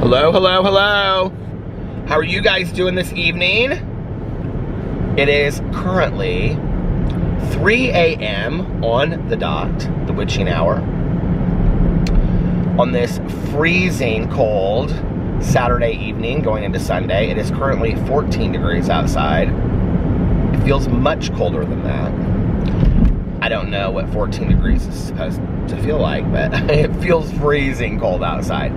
Hello, hello, hello. How are you guys doing this evening? It is currently 3 a.m. on the dot, the witching hour, on this freezing cold Saturday evening going into Sunday. It is currently 14 degrees outside. It feels much colder than that. I don't know what 14 degrees is supposed to feel like, but it feels freezing cold outside.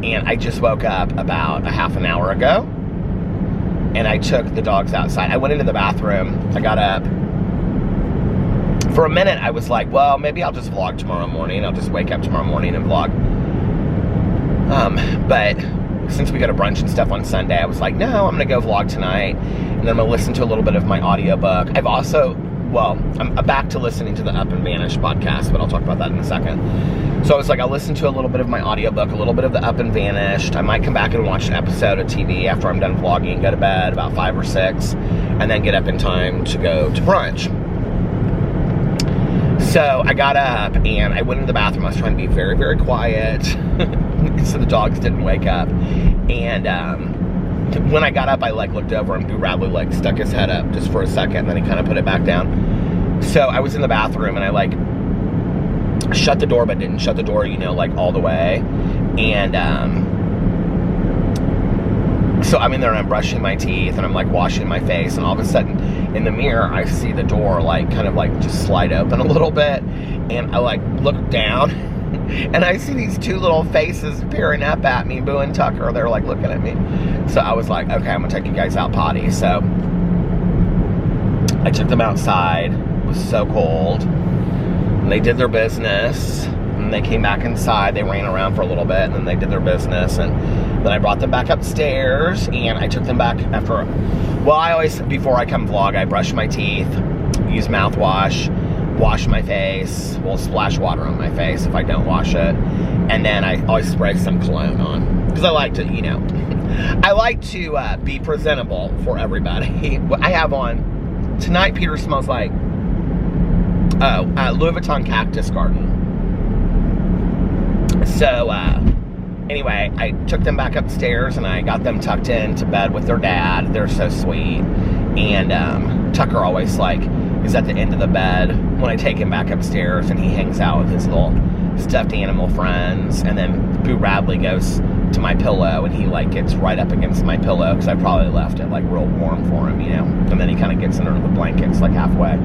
And I just woke up about a half an hour ago, and I took the dogs outside. I went into the bathroom. I got up. For a minute, I was like, well, maybe I'll just vlog tomorrow morning. I'll just wake up tomorrow morning and vlog. But since we go to brunch and stuff on Sunday, I was like, no, I'm going to go vlog tonight. And then I'm going to listen to a little bit of my audiobook. I've also, I'm back to listening to the Up and Vanish podcast, but I'll talk about that in a second. So I was like, I'll listen to a little bit of my audiobook, a little bit of the Up and Vanished. I might come back and watch an episode of TV after I'm done vlogging, go to bed about 5 or 6, and then get up in time to go to brunch. So I got up and I went into the bathroom. I was trying to be very, very quiet so the dogs didn't wake up. And when I got up, I looked over and Boo Radley stuck his head up just for a second, and then he kind of put it back down. So I was in the bathroom and I shut the door, but didn't shut the door, all the way. And so I'm in there and I'm brushing my teeth and I'm washing my face, and all of a sudden in the mirror I see the door just slide open a little bit, and I look down and I see these two little faces peering up at me, Boo and Tucker. They're looking at me. So I was like, okay, I'm gonna take you guys out potty. So I took them outside. It was so cold. And they did their business, and they came back inside. They ran around for a little bit, and then they did their business, and then I brought them back upstairs, and I took them back after, I always, before I come vlog, I brush my teeth, use mouthwash, wash my face, splash water on my face if I don't wash it, and then I always spray some cologne on, because I like to, I like to be presentable for everybody. I have on, tonight Peter smells like Louis Vuitton Cactus Garden. So, anyway, I took them back upstairs and I got them tucked into bed with their dad. They're so sweet. And Tucker always is at the end of the bed when I take him back upstairs, and he hangs out with his little stuffed animal friends. And then Boo Radley goes to my pillow, and he gets right up against my pillow because I probably left it real warm for him, And then he kind of gets under the blankets halfway.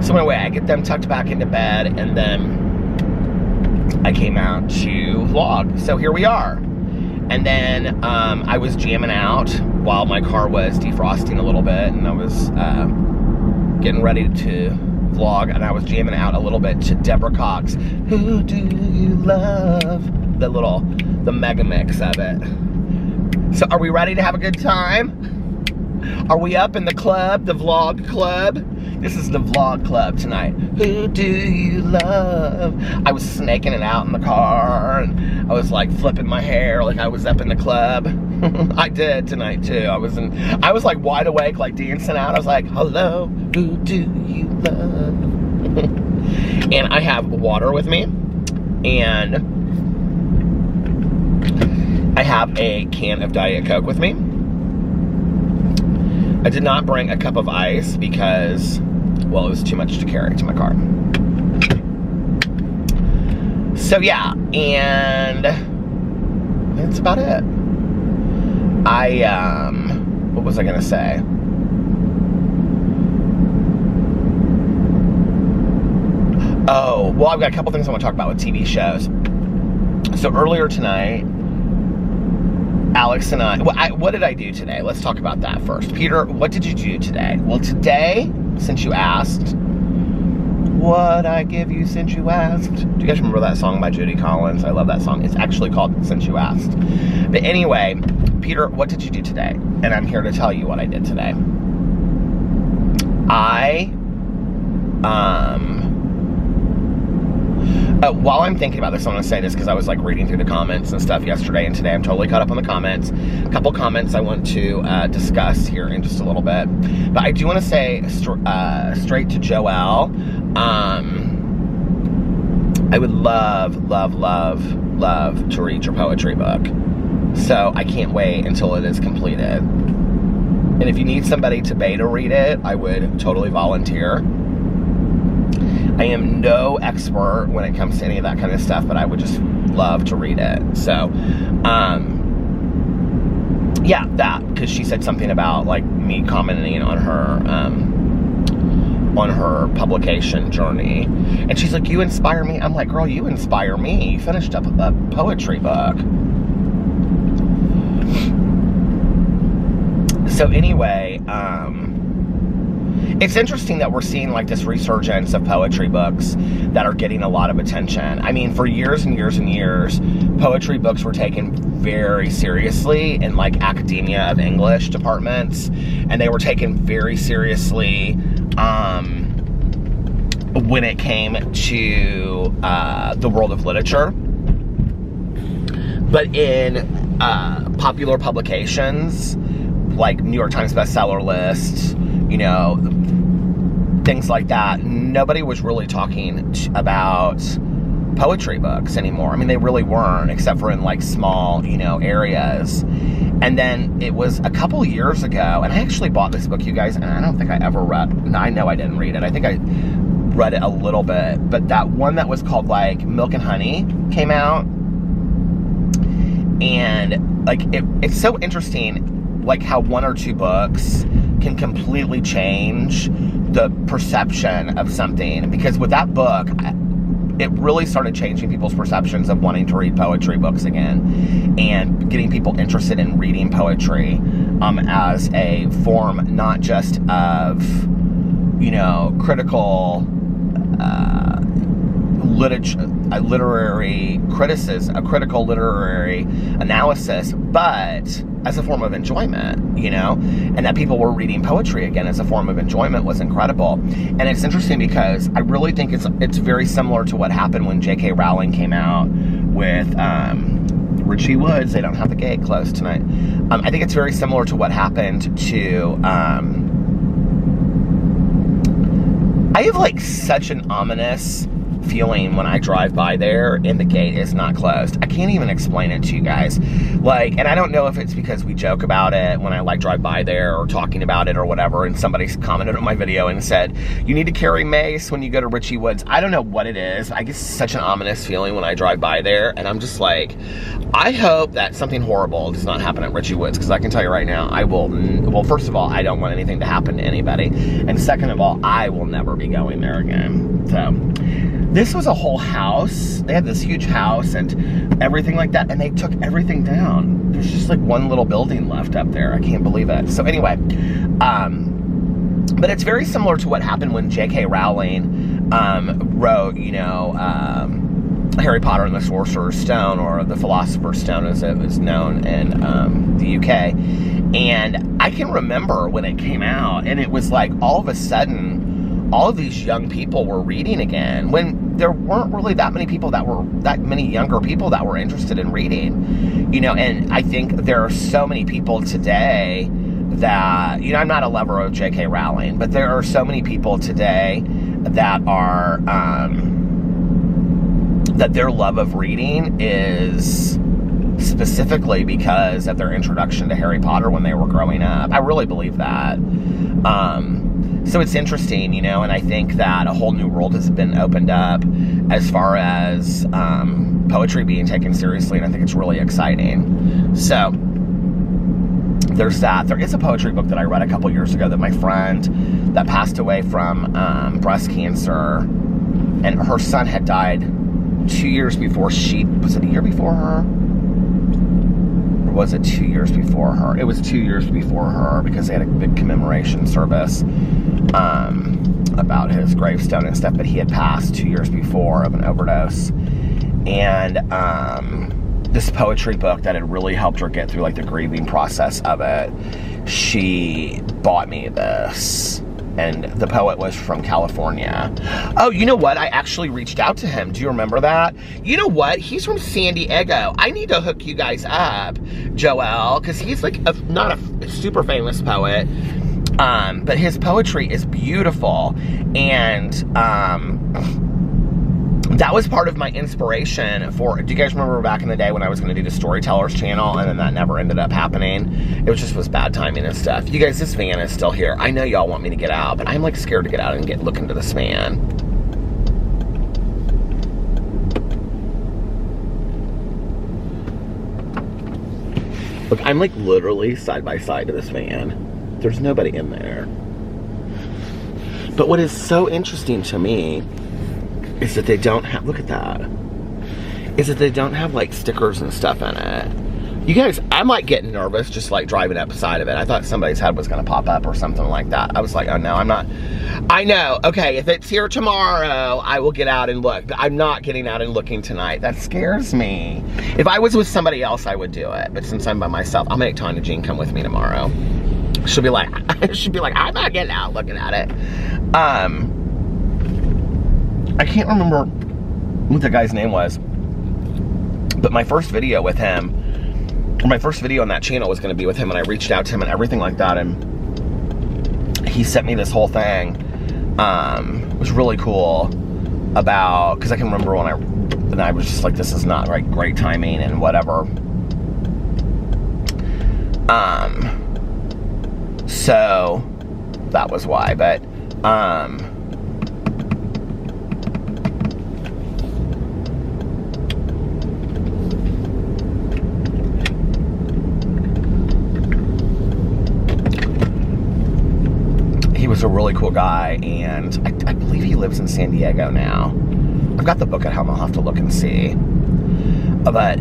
So anyway, I get them tucked back into bed, and then I came out to vlog. So here we are. And then I was jamming out while my car was defrosting a little bit, and I was getting ready to vlog, and I was jamming out a little bit to Deborah Cox, Who Do You Love? The mega mix of it. So are we ready to have a good time? Are we up in the club, the vlog club? This is the vlog club tonight. Who do you love? I was snaking it out in the car, and I was flipping my hair I was up in the club. I did tonight too. I was wide awake, dancing out. I was like, hello, who do you love? And I have water with me, and I have a can of Diet Coke with me. I did not bring a cup of ice because, it was too much to carry to my car. So yeah, and that's about it. What was I gonna say? Oh, I've got a couple things I want to talk about with TV shows. So earlier tonight, Alex and I, what did I do today? Let's talk about that first. Peter, what did you do today? Well, today, since you asked, what I give you since you asked. Do you guys remember that song by Judy Collins? I love that song. It's actually called Since You Asked. But anyway, Peter, what did you do today? And I'm here to tell you what I did today. While I'm thinking about this, I want to say this because I was reading through the comments and stuff yesterday and today. I'm totally caught up on the comments. A couple comments I want to discuss here in just a little bit. But I do want to say straight to Joelle, I would love, love, love, love to read your poetry book. So I can't wait until it is completed. And if you need somebody to beta read it, I would totally volunteer. I am no expert when it comes to any of that kind of stuff, but I would just love to read it. So, yeah, that, because she said something about, like, me commenting on her publication journey. And she's like, you inspire me. I'm like, girl, you inspire me. You finished up a poetry book. So anyway, it's interesting that we're seeing like this resurgence of poetry books that are getting a lot of attention. I mean, for years and years and years, poetry books were taken very seriously in like academia of English departments, and they were taken very seriously when it came to the world of literature. But in popular publications, like New York Times bestseller lists, you know, things like that, nobody was really talking about poetry books anymore. I mean, they really weren't, except for in like small, you know, areas. And then it was a couple years ago, and I actually bought this book, you guys, and I don't think I ever read, no, I know I didn't read it. I think I read it a little bit, but that one that was called like Milk and Honey came out. And like, it's so interesting, like how one or two books can completely change the perception of something. Because with that book, it really started changing people's perceptions of wanting to read poetry books again, and getting people interested in reading poetry as a form not just of, you know, critical literary criticism, a critical literary analysis, but as a form of enjoyment, you know, and that people were reading poetry again as a form of enjoyment was incredible. And it's interesting because I really think it's very similar to what happened when J.K. Rowling came out with Richie Woods. They don't have the gate closed tonight. I think it's very similar to what happened to I have like such an ominous feeling when I drive by there and the gate is not closed. I can't even explain it to you guys. Like, and I don't know if it's because we joke about it when I like drive by there or talking about it or whatever, and somebody's commented on my video and said, you need to carry mace when you go to Richie Woods. I don't know what it is. I get such an ominous feeling when I drive by there, and I'm just like, I hope that something horrible does not happen at Richie Woods, because I can tell you right now, I will, well, first of all, I don't want anything to happen to anybody, and second of all, I will never be going there again. So, this was a whole house. They had this huge house and everything like that, and they took everything down. There's just like one little building left up there. I can't believe it. So anyway, but it's very similar to what happened when J.K. Rowling wrote, you know, Harry Potter and the Sorcerer's Stone, or the Philosopher's Stone as it was known in the UK. And I can remember when it came out, and it was like all of a sudden, all of these young people were reading again, when there weren't really that many younger people that were interested in reading, you know. And I think there are so many people today that, you know, I'm not a lover of J.K. Rowling, but there are so many people today that are, that their love of reading is specifically because of their introduction to Harry Potter when they were growing up. I really believe that. So it's interesting, you know, and I think that a whole new world has been opened up as far as poetry being taken seriously, and I think it's really exciting. So there's that. There is a poetry book that I read a couple years ago that my friend that passed away from breast cancer, and her son had died 2 years before she, was it a year before her? Was it 2 years before her? It was 2 years before her, because they had a big commemoration service about his gravestone and stuff, but he had passed 2 years before of an overdose. And this poetry book that had really helped her get through like the grieving process of it, she bought me this. And the poet was from California. Oh, you know what? I actually reached out to him. Do you remember that? You know what? He's from San Diego. I need to hook you guys up, Joel, because he's like not a super famous poet, but his poetry is beautiful. And that was part of my inspiration for, do you guys remember back in the day when I was going to do the Storytellers channel and then that never ended up happening? It was bad timing and stuff. You guys, this van is still here. I know y'all want me to get out, but I'm like scared to get out and look into this van. Look, I'm like literally side by side to this van. There's nobody in there. But what is so interesting to me is that they don't have, look at that, is that they don't have like stickers and stuff in it. You guys, I'm like getting nervous just like driving up beside of it. I thought somebody's head was gonna pop up or something like that. I was like, oh no, I'm not. I know, okay, if it's here tomorrow, I will get out and look. But I'm not getting out and looking tonight. That scares me. If I was with somebody else, I would do it. But since I'm by myself, I'll make Tanya Jean come with me tomorrow. She'll be like, I'm not getting out looking at it. I can't remember what the guy's name was, but my first video with him, or my first video on that channel was going to be with him, and I reached out to him and everything like that, and he sent me this whole thing. It was really cool about, because I can remember when I was just like, this is not like great timing and whatever. So that was why, but he was a really cool guy, and I believe he lives in San Diego now. I've got the book at home, I'll have to look and see. But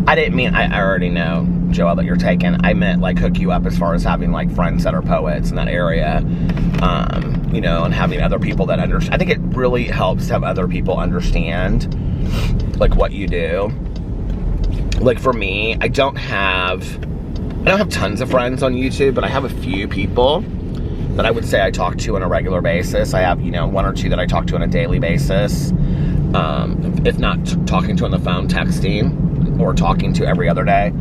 I didn't mean, I already know, Joelle, that you're taken. I meant like hook you up as far as having like friends that are poets in that area, you know, and having other people that understand. I think it really helps to have other people understand like what you do. Like for me, I don't have tons of friends on YouTube, but I have a few people that I would say I talk to on a regular basis. I have, you know, one or two that I talk to on a daily basis. If not talking to on the phone, texting, or talking to every other day.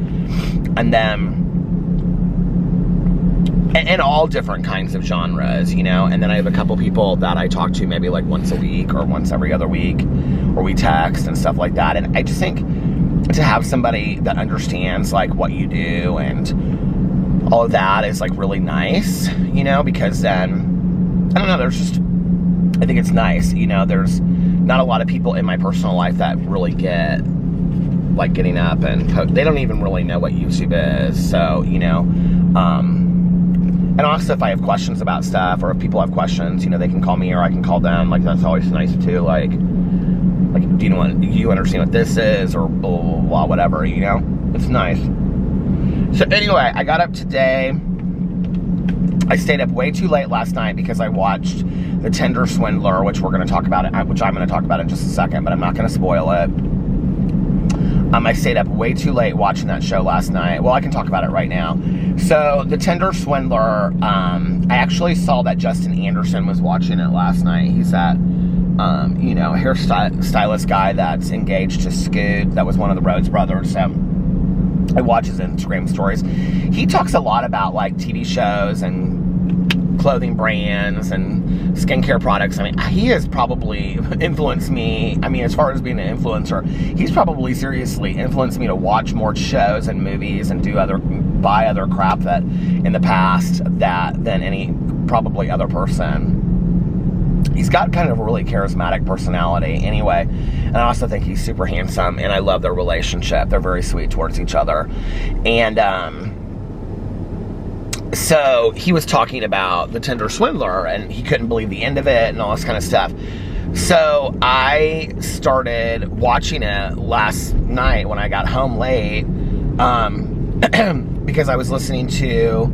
And then, and all different kinds of genres, you know? And then I have a couple people that I talk to maybe like once a week or once every other week, or we text and stuff like that. And I just think to have somebody that understands like what you do and all of that is like really nice, you know? Because then, I don't know, I think it's nice, you know? There's not a lot of people in my personal life that really get like getting up and they don't even really know what YouTube is. So, you know, and also if I have questions about stuff, or if people have questions, you know, they can call me or I can call them. Like, that's always nice too. Like, do you understand what this is, or blah, blah, blah, whatever, you know? It's nice. So anyway, I got up today. I stayed up way too late last night because I watched the Tinder Swindler, which we're going to talk about, which I'm going to talk about in just a second, but I'm not going to spoil it. I stayed up way too late watching that show last night. Well, I can talk about it right now. So, the Tinder Swindler, I actually saw that Justin Anderson was watching it last night. He's that, you know, hairstylist guy that's engaged to Scoot. That was one of the Rhodes brothers. So, I watch his Instagram stories. He talks a lot about, like, TV shows and clothing brands and skincare products. I mean, he has probably influenced me. I mean, as far as being an influencer, he's probably seriously influenced me to watch more shows and movies and buy other crap that in the past than any probably other person. He's got kind of a really charismatic personality anyway. And I also think he's super handsome, and I love their relationship. They're very sweet towards each other. And, so he was talking about the Tinder Swindler, and he couldn't believe the end of it and all this kind of stuff. So I started watching it last night when I got home late, because I was listening to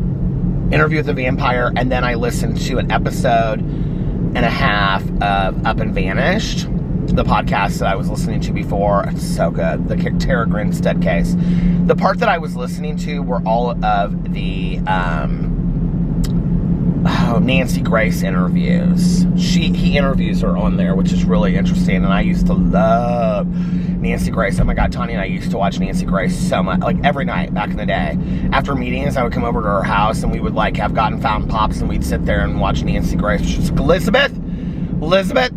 Interview with the Vampire, and then I listened to an episode and a half of Up and Vanished, the podcast that I was listening to before. It's so good. The Tara Grinstead case. The part that I was listening to were all of the Nancy Grace interviews. He interviews her on there, which is really interesting. And I used to love Nancy Grace. Oh my God, Tanya and I used to watch Nancy Grace so much, like every night back in the day. After meetings, I would come over to her house and we would like have gotten fountain pops and we'd sit there and watch Nancy Grace. She's like, Elizabeth, Elizabeth,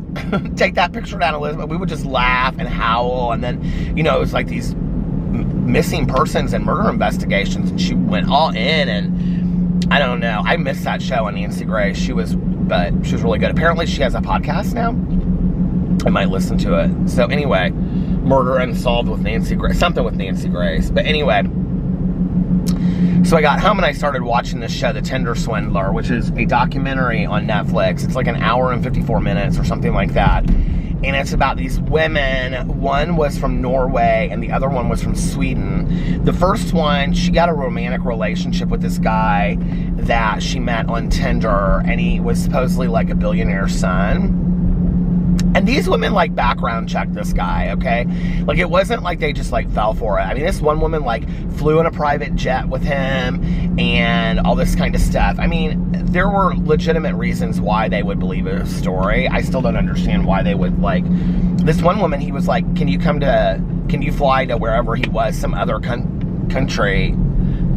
take that picture down, Elizabeth. We would just laugh and howl. And then, you know, it was like these missing persons and murder investigations. And she went all in, and I don't know. I missed that show on Nancy Grace. She was really good. Apparently she has a podcast now. I might listen to it. So anyway, Murder Unsolved with Nancy Grace. Something with Nancy Grace. But anyway, so I got home and I started watching this show, The Tinder Swindler, which is a documentary on Netflix. It's like an hour and 54 minutes or something like that. And it's about these women. One was from Norway and the other one was from Sweden. The first one, she got a romantic relationship with this guy that she met on Tinder, and he was supposedly like a billionaire's son. And these women, like, background checked this guy, okay? Like, it wasn't like they just, like, fell for it. I mean, this one woman, like, flew in a private jet with him and all this kind of stuff. I mean, there were legitimate reasons why they would believe his story. I still don't understand why they would, like... This one woman, he was like, can you fly to wherever he was, some other country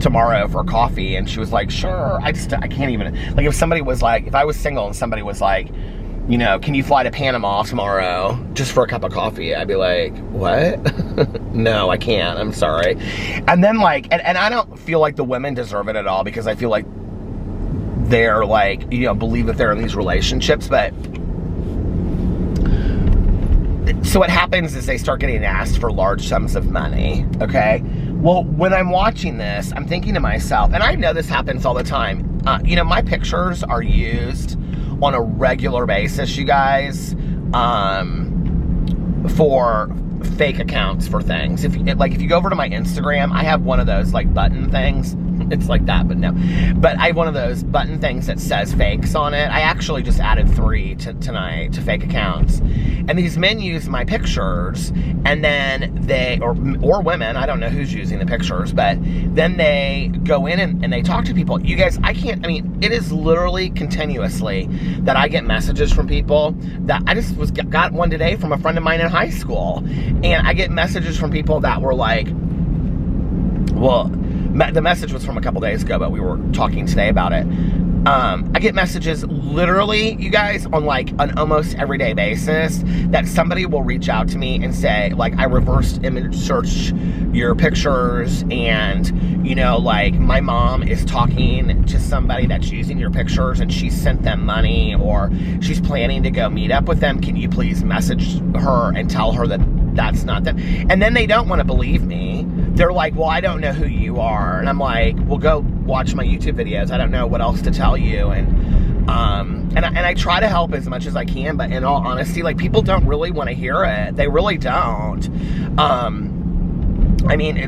tomorrow for coffee? And she was like, sure. I can't even... Like, if somebody was like... If I was single and somebody was like... You know, can you fly to Panama tomorrow just for a cup of coffee? I'd be like, what? No, I can't. I'm sorry. And then, like, and I don't feel like the women deserve it at all, because I feel like they're, like, you know, believe that they're in these relationships. But so what happens is they start getting asked for large sums of money, okay? Well, when I'm watching this, I'm thinking to myself, and I know this happens all the time, you know, my pictures are used on a regular basis, you guys, for fake accounts for things. If you go over to my Instagram, I have one of those, like, button things. It's like that, but no. But I have one of those button things that says fakes on it. I actually just added 3 tonight to fake accounts. And these men use my pictures, and then they, or women, I don't know who's using the pictures, but then they go in and they talk to people. You guys, it is literally continuously that I get messages from people that I just got one today from a friend of mine in high school. And I get messages from people that were like, well, the message was from a couple days ago, but we were talking today about it. I get messages literally, you guys, on like an almost everyday basis that somebody will reach out to me and say, like, I reversed image search your pictures, and, you know, like, my mom is talking to somebody that's using your pictures and she sent them money, or she's planning to go meet up with them. Can you please message her and tell her that that's not them? And then they don't want to believe me. They're like, well, I don't know who you are. And I'm like, well, go watch my YouTube videos. I don't know what else to tell you. And I try to help as much as I can, but in all honesty, like, people don't really want to hear it. They really don't. I mean,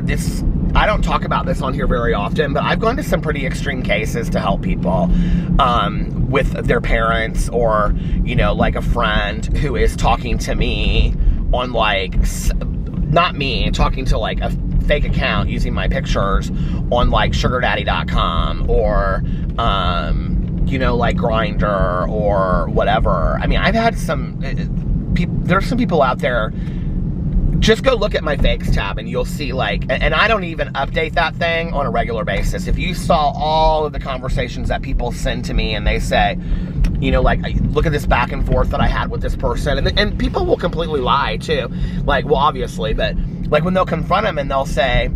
I don't talk about this on here very often, but I've gone to some pretty extreme cases to help people with their parents, or, you know, like a friend who is talking to me on, like, not me, talking to, like, a fake account using my pictures on, like, sugardaddy.com or, you know, like Grindr or whatever. I mean, I've had some there's some people out there. Just go look at my fakes tab and you'll see, like, and I don't even update that thing on a regular basis. If you saw all of the conversations that people send to me and they say, you know, like, look at this back and forth that I had with this person, and people will completely lie too. Like, well, obviously, but like when they'll confront them and they'll say,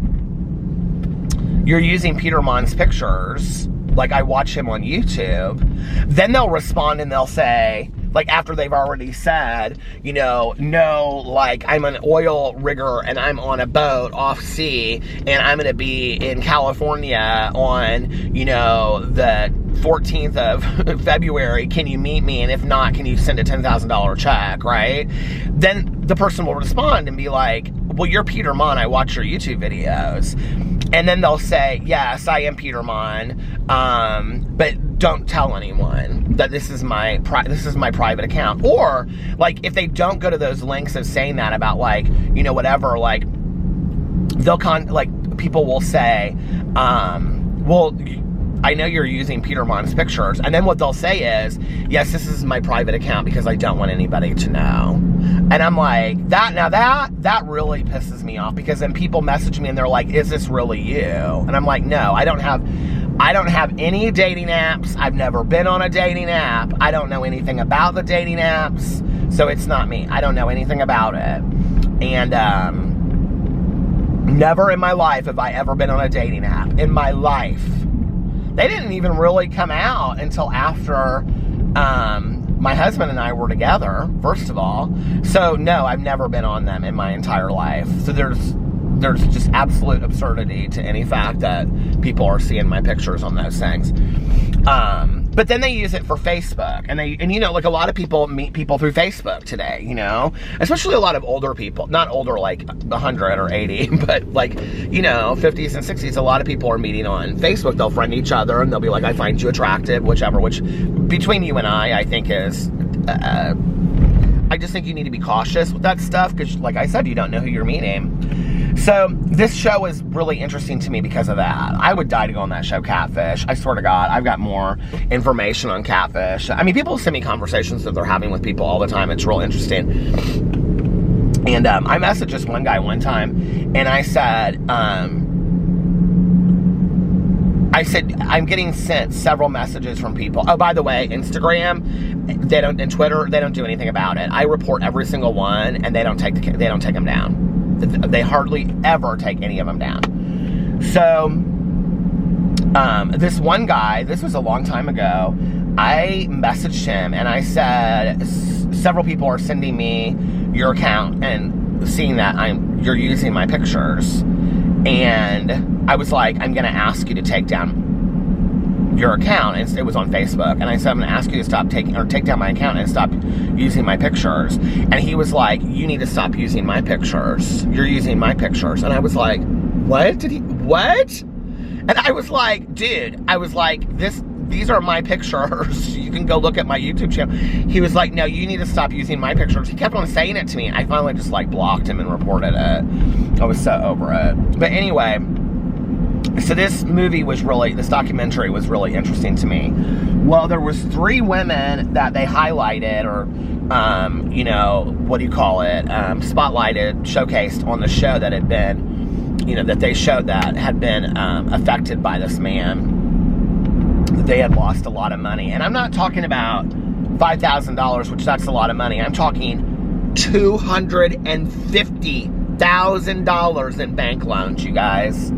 you're using Peter Monn's pictures, like, I watch him on YouTube, then they'll respond and they'll say, like, after they've already said, you know, no, like, I'm an oil rigger and I'm on a boat off sea and I'm going to be in California on, you know, the 14th of February. Can you meet me? And if not, can you send a $10,000 check, right? Then the person will respond and be like, well, you're Peter Monn. I watch your YouTube videos. And then they'll say, yes, I am Peter Monn, but don't tell anyone that this is my private account. Or, like, if they don't go to those links of saying that about, like, you know, whatever, like, people will say, well, I know you're using Peter Monn's pictures. And then what they'll say is, yes, this is my private account because I don't want anybody to know. And I'm like, that really pisses me off, because then people message me and they're like, is this really you? And I'm like, no, I don't have I don't have any dating apps. I've never been on a dating app. I don't know anything about the dating apps. So it's not me. I don't know anything about it. And never in my life have I ever been on a dating app. In my life. They didn't even really come out until after my husband and I were together, first of all. So no, I've never been on them in my entire life. So there's just absolute absurdity to any fact that people are seeing my pictures on those things. But then they use it for Facebook, and you know, like a lot of people meet people through Facebook today, you know, especially a lot of older people, not older like 100 or 80, but like, you know, 50s and 60s. A lot of people are meeting on Facebook. They'll friend each other, and they'll be like, I find you attractive, whichever, which between you and I think is, I just think you need to be cautious with that stuff, because like I said, you don't know who you're meeting. So this show is really interesting to me because of that. I would die to go on that show, Catfish. I swear to God, I've got more information on Catfish. I mean, people send me conversations that they're having with people all the time. It's real interesting. And I messaged this one guy one time, and I said, I'm getting sent several messages from people. Oh, by the way, Instagram, and Twitter, they don't do anything about it. I report every single one, and they don't take them down. They hardly ever take any of them down. So, this one guy, this was a long time ago, I messaged him and I said, several people are sending me your account and seeing that you're using my pictures. And I was like, I'm going to ask you to take down your account. And it was on Facebook. And I said, I'm going to ask you to take down my account and stop using my pictures. And he was like, you need to stop using my pictures. You're using my pictures. And I was like, what? What? And I was like, dude, these are my pictures. You can go look at my YouTube channel. He was like, no, you need to stop using my pictures. He kept on saying it to me. I finally just like blocked him and reported it. I was so over it. But anyway, so this documentary was really interesting to me. Well, there was 3 women that they highlighted, or, you know, what do you call it? Spotlighted, showcased on the show that had been, you know, that they showed that had been affected by this man. They had lost a lot of money. And I'm not talking about $5,000, which that's a lot of money. I'm talking $250,000 in bank loans, you guys.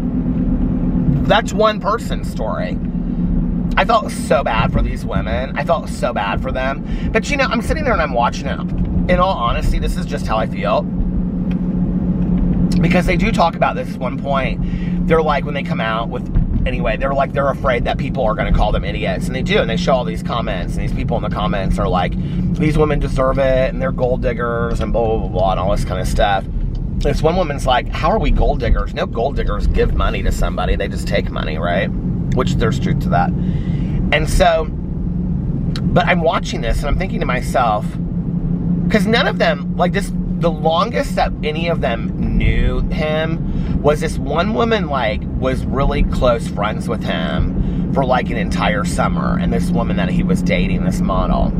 That's one person's story. I felt so bad for these women. I felt so bad for them. But, you know, I'm sitting there and I'm watching it. In all honesty, this is just how I feel. Because they do talk about this at one point. They're like, when they come out with... Anyway, they're afraid that people are going to call them idiots. And they do. And they show all these comments. And these people in the comments are like, these women deserve it. And they're gold diggers. And blah, blah, blah, blah. And all this kind of stuff. This one woman's like, how are we gold diggers? No gold diggers give money to somebody. They just take money, right? Which there's truth to that. And so, but I'm watching this and I'm thinking to myself, because none of them, like this, the longest that any of them knew him was this one woman, like, was really close friends with him for like an entire summer. And this woman that he was dating, this model,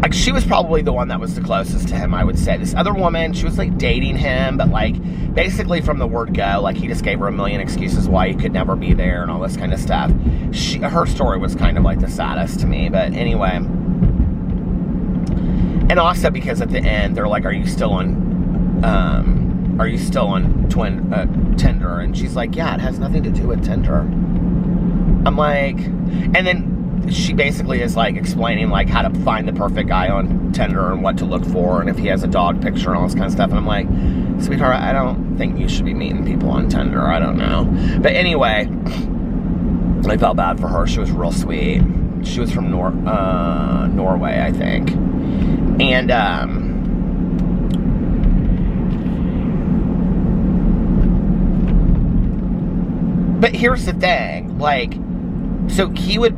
like, she was probably the one that was the closest to him, I would say. This other woman, she was, like, dating him, but, like, basically from the word go, like, he just gave her a million excuses why he could never be there and all this kind of stuff. Her story was kind of, like, the saddest to me, but anyway. And also because at the end, they're like, are you still on Tinder? And she's like, yeah, it has nothing to do with Tinder. I'm like, and then she basically is like explaining like how to find the perfect guy on Tinder and what to look for and if he has a dog picture and all this kind of stuff. And I'm like, sweetheart, I don't think you should be meeting people on Tinder. I don't know. But anyway, I felt bad for her. She was real sweet. She was from Norway, I think. And but here's the thing, like, so he would,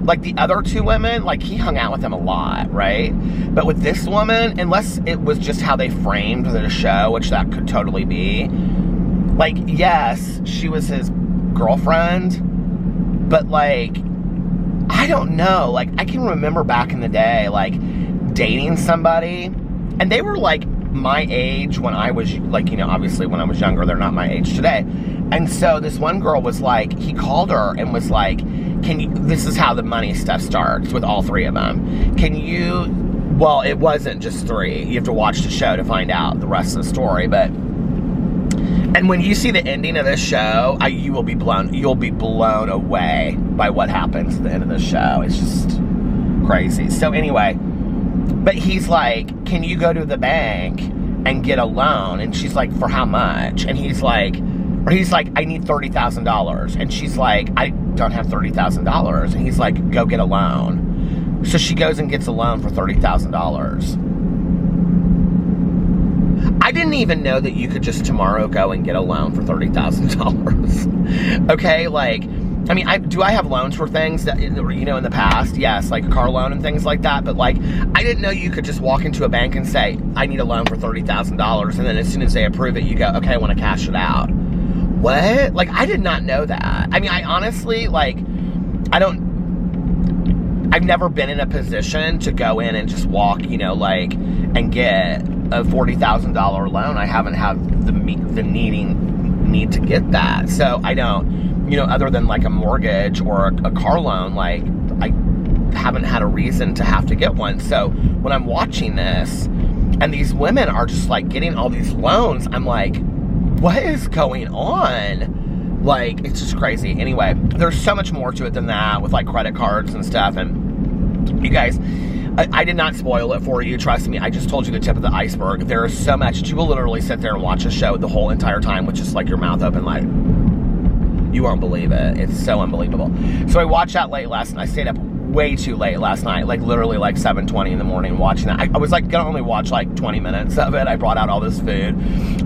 like, the other 2 women, like, he hung out with them a lot, right? But with this woman, unless it was just how they framed the show, which that could totally be, like, yes, she was his girlfriend, but, like, I don't know, like, I can remember back in the day, like, dating somebody, and they were, like, my age when I was, like, you know, obviously when I was younger, they're not my age today, And so this one girl was like, he called her and was like, this is how the money stuff starts with all three of them. Well, it wasn't just three. You have to watch the show to find out the rest of the story. And when you see the ending of this show, you'll be blown away by what happens at the end of the show. It's just crazy. So anyway, but he's like, can you go to the bank and get a loan? And she's like, for how much? And he's like, I need $30,000. And she's like, I don't have $30,000. And he's like, go get a loan. So she goes and gets a loan for $30,000. I didn't even know that you could just tomorrow go and get a loan for $30,000. Okay, like, I mean, do I have loans for things that, in the past? Yes, like a car loan and things like that. But, like, I didn't know you could just walk into a bank and say, I need a loan for $30,000. And then as soon as they approve it, you go, okay, I want to cash it out. What? Like, I did not know that. I mean, I honestly, like, I've never been in a position to go in and just walk, and get a $40,000 loan. I haven't had the need to get that. So I don't, other than like a mortgage or a car loan, like I haven't had a reason to have to get one. So when I'm watching this and these women are just like getting all these loans, I'm like, what is going on? Like, it's just crazy. Anyway, there's so much more to it than that with like credit cards and stuff. And you guys, I did not spoil it for you. Trust me. I just told you the tip of the iceberg. There is so much. You will literally sit there and watch a show the whole entire time with just like your mouth open, like, you won't believe it. It's so unbelievable. So I watched that late last night. I stayed up way too late last night, like literally like 7:20 in the morning watching that. I was like gonna only watch like 20 minutes of it. I brought out all this food.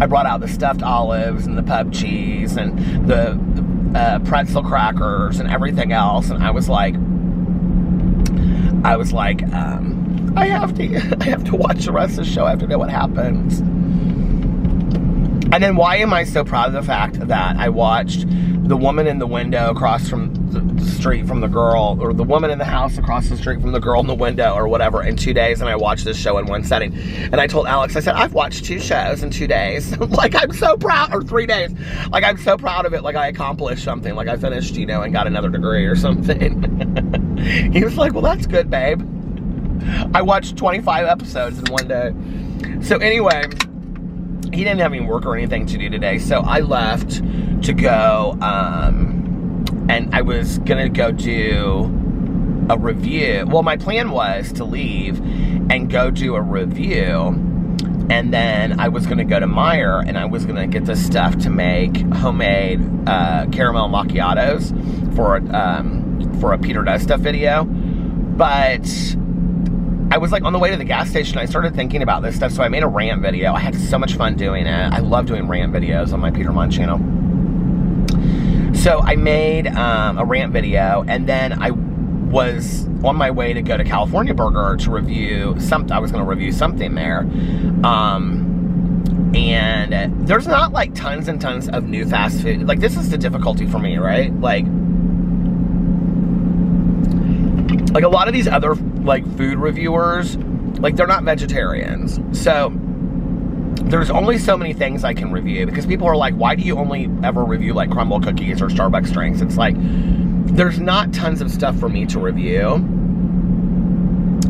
I brought out the stuffed olives and the pub cheese and the pretzel crackers and everything else. And I was like, I have to watch the rest of the show. I have to know what happens. And then why am I so proud of the fact that I watched the woman in the window across from the street from the girl, or the woman in the house across the street from the girl in the window, or whatever, in 2 days, and I watched this show in one setting. And I told Alex, I said, I've watched 2 shows in 2 days. Like, I'm so proud, or 3 days. Like, I'm so proud of it. Like, I accomplished something. Like, I finished, and got another degree or something. He was like, well, that's good, babe. I watched 25 episodes in 1 day. So anyway, he didn't have any work or anything to do today, so I left to go, and I was gonna go do a review. Well, my plan was to leave and go do a review, and then I was gonna go to Meijer, and I was gonna get the stuff to make homemade caramel macchiatos for a Peter Does Stuff video. But I was like on the way to the gas station, I started thinking about this stuff, so I made a rant video. I had so much fun doing it. I love doing rant videos on my Peter Monn channel. So I made a rant video, and then I was on my way to go to California Burger to review something. I was going to review something there. And there's not like tons and tons of new fast food. Like, this is the difficulty for me, right? Like a lot of these other like food reviewers, like, they're not vegetarians. So there's only so many things I can review, because people are like, why do you only ever review like crumble cookies or Starbucks drinks? It's like, there's not tons of stuff for me to review.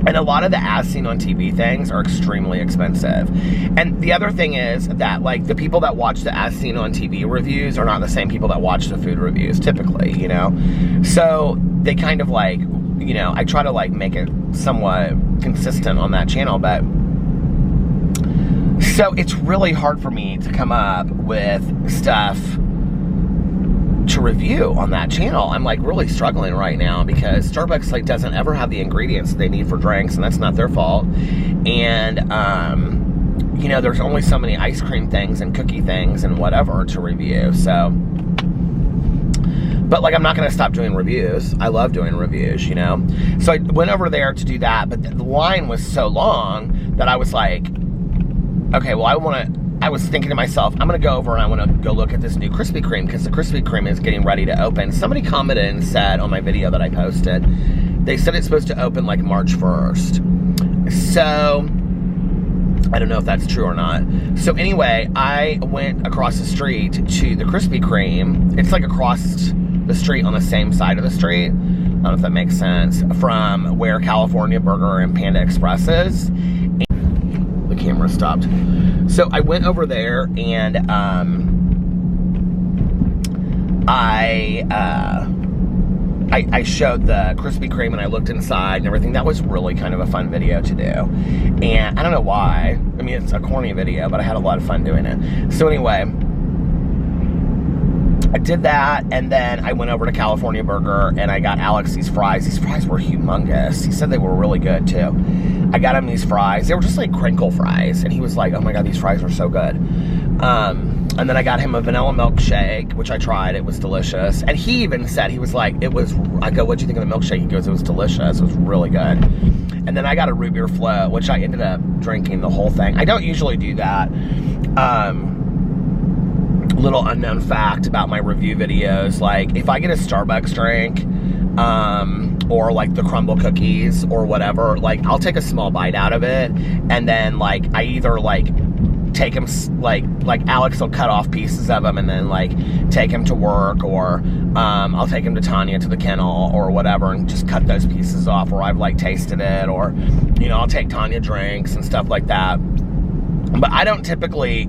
And a lot of the as seen on TV things are extremely expensive. And the other thing is that, like, the people that watch the as seen on TV reviews are not the same people that watch the food reviews, typically, So they kind of like, I try to like make it somewhat consistent on that channel, but so it's really hard for me to come up with stuff to review on that channel. I'm like really struggling right now, because Starbucks like doesn't ever have the ingredients that they need for drinks, and that's not their fault. And there's only so many ice cream things and cookie things and whatever to review. So, but like, I'm not going to stop doing reviews. I love doing reviews, So I went over there to do that, but the line was so long that I was like, okay, well, I was thinking to myself, I'm going to go over and I want to go look at this new Krispy Kreme, because the Krispy Kreme is getting ready to open. Somebody commented and said on my video that I posted, they said it's supposed to open like March 1st. So I don't know if that's true or not. So anyway, I went across the street to the Krispy Kreme. It's like across the street on the same side of the street. I don't know if that makes sense. From where California Burger and Panda Express is. And the camera stopped. So I went over there and I showed the Krispy Kreme and I looked inside and everything. That was really kind of a fun video to do. And I don't know why. I mean, it's a corny video, but I had a lot of fun doing it. So anyway, I did that, and then I went over to California Burger and I got Alex these fries. These fries were humongous. He said they were really good too. I got him these fries. They were just like crinkle fries, and he was like, oh my God, these fries are so good. And then I got him a vanilla milkshake, which I tried. It was delicious. And he even said, he was like, I go, what'd you think of the milkshake? He goes, it was delicious. It was really good. And then I got a root beer float, which I ended up drinking the whole thing. I don't usually do that. Little unknown fact about my review videos, like if I get a Starbucks drink, or like the crumble cookies or whatever, like I'll take a small bite out of it, and then like I either like take them, like Alex will cut off pieces of them and then like take him to work, or I'll take him to Tanya to the kennel or whatever and just cut those pieces off, or I've like tasted it, or you know, I'll take Tanya drinks and stuff like that. But I don't typically,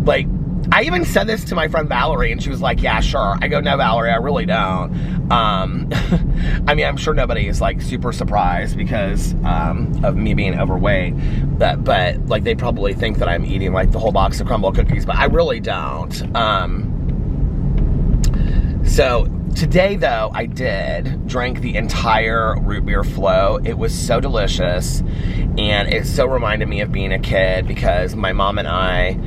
like, I even said this to my friend Valerie, and she was like, yeah, sure. I go, no, Valerie, I really don't. I mean, I'm sure nobody is like super surprised because of me being overweight, but like they probably think that I'm eating like the whole box of crumble cookies, but I really don't. So today though, I did drink the entire root beer float. It was so delicious, and it so reminded me of being a kid because my mom and I,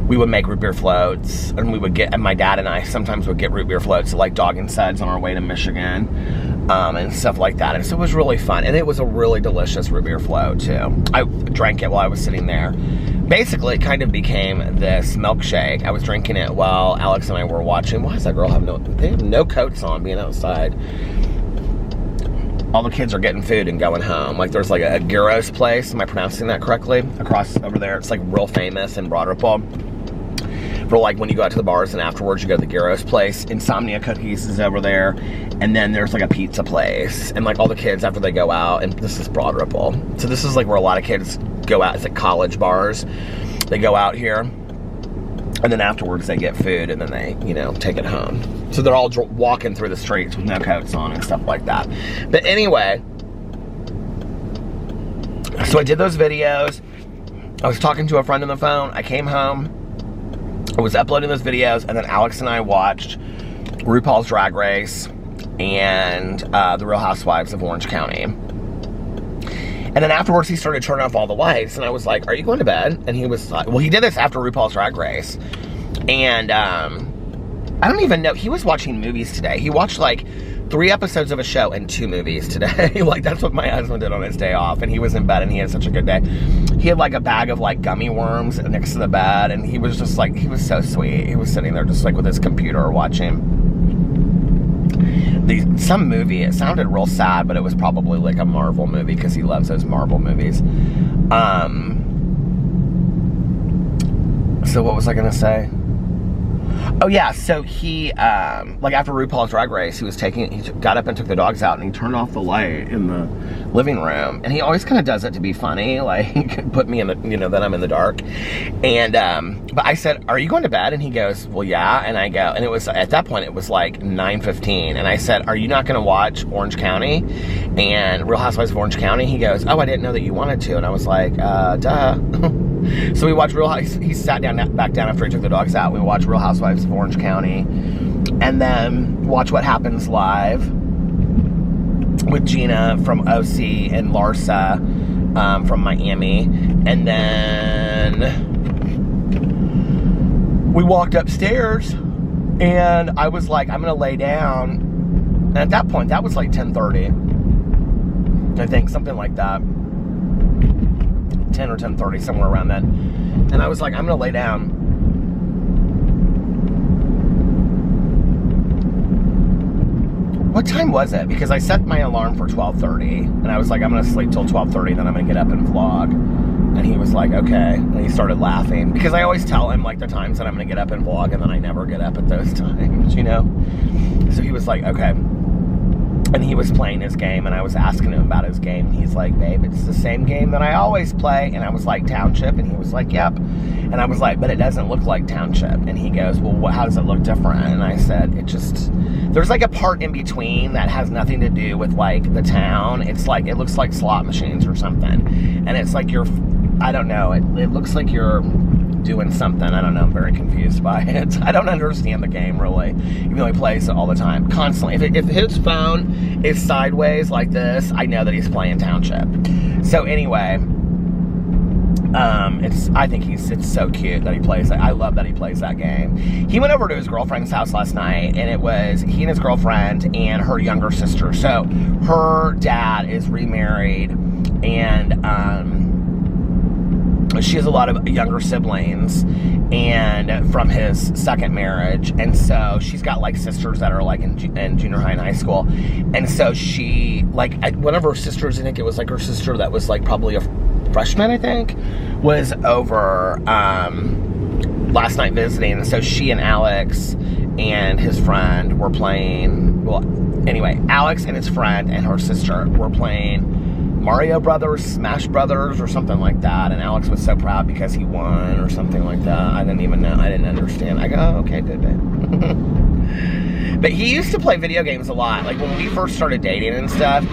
we would make root beer floats, and my dad and I sometimes would get root beer floats at like Dog and Suds on our way to Michigan, and stuff like that. And so it was really fun, and it was a really delicious root beer float too. I drank it while I was sitting there. Basically, it kind of became this milkshake. I was drinking it while Alex and I were watching. Why does that girl have they have no coats on being outside? All the kids are getting food and going home. Like there's like a gyros place, am I pronouncing that correctly? Across over there, it's like real famous in Broad Ripple. For like when you go out to the bars and afterwards you go to the gyros place. Insomnia Cookies is over there. And then there's like a pizza place. And like all the kids after they go out, and this is Broad Ripple. So this is like where a lot of kids go out. It's like college bars. They go out here. And then afterwards they get food and then they, you know, take it home. So they're all walking through the streets with no coats on and stuff like that. But anyway, so I did those videos. I was talking to a friend on the phone. I came home. I was uploading those videos, and then Alex and I watched RuPaul's Drag Race and The Real Housewives of Orange County. And then afterwards, he started turning off all the lights, and I was like, are you going to bed? And he was like, well, he did this after RuPaul's Drag Race. And I don't even know, he was watching movies today. He watched like 3 episodes of a show and 2 movies today. Like that's what my husband did on his day off, and he was in bed and he had such a good day. He had like a bag of like gummy worms next to the bed, and he was just like, he was so sweet. He was sitting there just like with his computer watching some movie. It sounded real sad, but it was probably like a Marvel movie because he loves those Marvel movies. So what was I gonna say? Oh yeah, so he, like after RuPaul's Drag Race, he got up and took the dogs out, and he turned off the light in the living room. And he always kind of does it to be funny, like put me in the, you know, that I'm in the dark. And, but I said, are you going to bed? And he goes, well, yeah. And I go, and it was, at that point, it was like 9:15. And I said, are you not going to watch Orange County and Real Housewives of Orange County? He goes, oh, I didn't know that you wanted to. And I was like, duh. So we watched he sat back down after he took the dogs out. We watched Real Housewives of Orange County, and then watch What Happens Live with Gina from OC and Larsa from Miami. And then we walked upstairs, and I was like, I'm gonna lay down. And at that point, that was like 10:30, I think, something like that. 10 or 10:30, somewhere around then. And I was like, I'm gonna lay down. what time was it? Because I set my alarm for 12:30, and I was like, I'm gonna sleep till 12:30, then I'm gonna get up and vlog. And he was like, okay. And he started laughing, because I always tell him like the times that I'm gonna get up and vlog, and then I never get up at those times, you know? So he was like, okay. And he was playing his game, and I was asking him about his game. He's like, babe, it's the same game that I always play. And I was like, Township? And he was like, yep. And I was like, but it doesn't look like Township. And he goes, well, how does it look different? And I said, there's like a part in between that has nothing to do with like the town. It's like, it looks like slot machines or something. And it's like I don't know, it looks like you're doing something. I don't know, I'm very confused by it. I don't understand the game, really, even though he plays it all the time, constantly. If his phone is sideways like this, I know that he's playing Township. So anyway, I think it's so cute that he plays it. I love that he plays that game. He went over to his girlfriend's house last night, and it was he and his girlfriend and her younger sister. So her dad is remarried, and she has a lot of younger siblings and from his second marriage, and so she's got like sisters that are like in junior high and high school. And so she, like, one of her sisters, I think it was like her sister that was like probably a freshman, I think, was over last night visiting. And so she and Alex and his friend were playing, well, anyway, Alex and his friend and her sister were playing Mario Brothers, Smash Brothers, or something like that. And Alex was so proud because he won or something like that. I didn't even know. I didn't understand. I go, oh, okay, good, babe. But he used to play video games a lot. Like when we first started dating and stuff,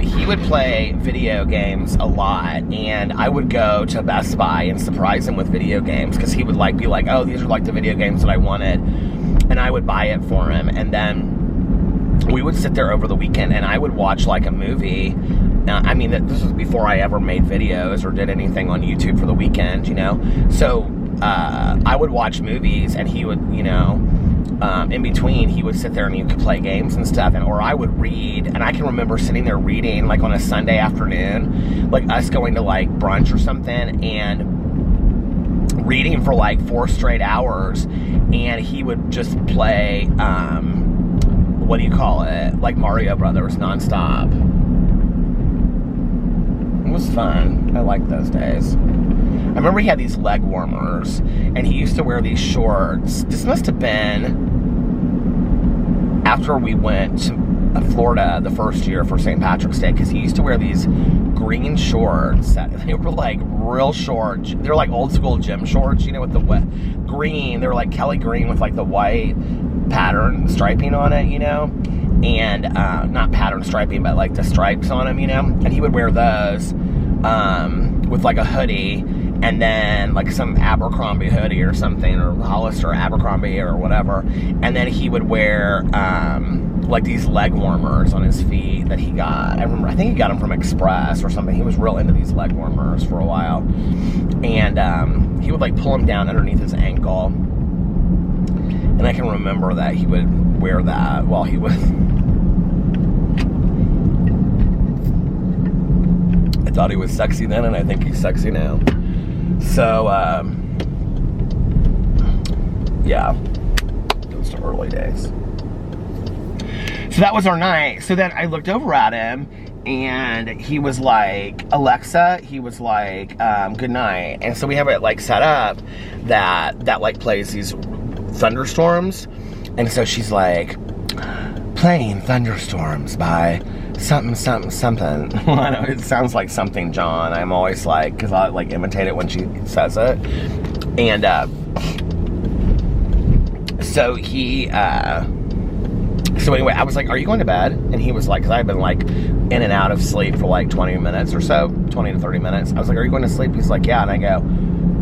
he would play video games a lot. And I would go to Best Buy and surprise him with video games, because he would like be like, oh, these are like the video games that I wanted. And I would buy it for him. And then we would sit there over the weekend, and I would watch like a movie. I mean, this was before I ever made videos or did anything on YouTube for the weekend, you know? So, I would watch movies, and he would, you know, in between, he would sit there and he could play games and stuff, or I would read. And I can remember sitting there reading, like on a Sunday afternoon, like us going to like brunch or something, and reading for like 4 straight hours, and he would just play, what do you call it? Like Mario Brothers nonstop. It was fun. I liked those days. I remember he had these leg warmers, and he used to wear these shorts. This must have been after we went to Florida the first year for St. Patrick's Day, because he used to wear these green shorts. They were like real short. They're like old school gym shorts, you know, with the green. They were like Kelly green with like the white pattern striping on it, you know, and not pattern striping, but like the stripes on them, you know. And he would wear those with like a hoodie, and then like some Abercrombie hoodie or something, or Hollister Abercrombie or whatever. And then he would wear like these leg warmers on his feet that he got. I think he got them from Express or something. He was real into these leg warmers for a while, and he would like pull them down underneath his ankle. And I can remember that he would wear that while he was... I thought he was sexy then, and I think he's sexy now. So, yeah. Those are early days. So that was our night. So then I looked over at him, and he was like, Alexa, he was like, good night. And so we have it like set up that like plays these thunderstorms, and so she's like, playing Thunderstorms by something. I know it sounds like something John. I'm always like, because I like imitate it when she says it. And so he so anyway, I was like, are you going to bed? And he was like, because I've been like in and out of sleep for like 20 minutes or so, 20 to 30 minutes. I was like, are you going to sleep? He's like, yeah. And I go,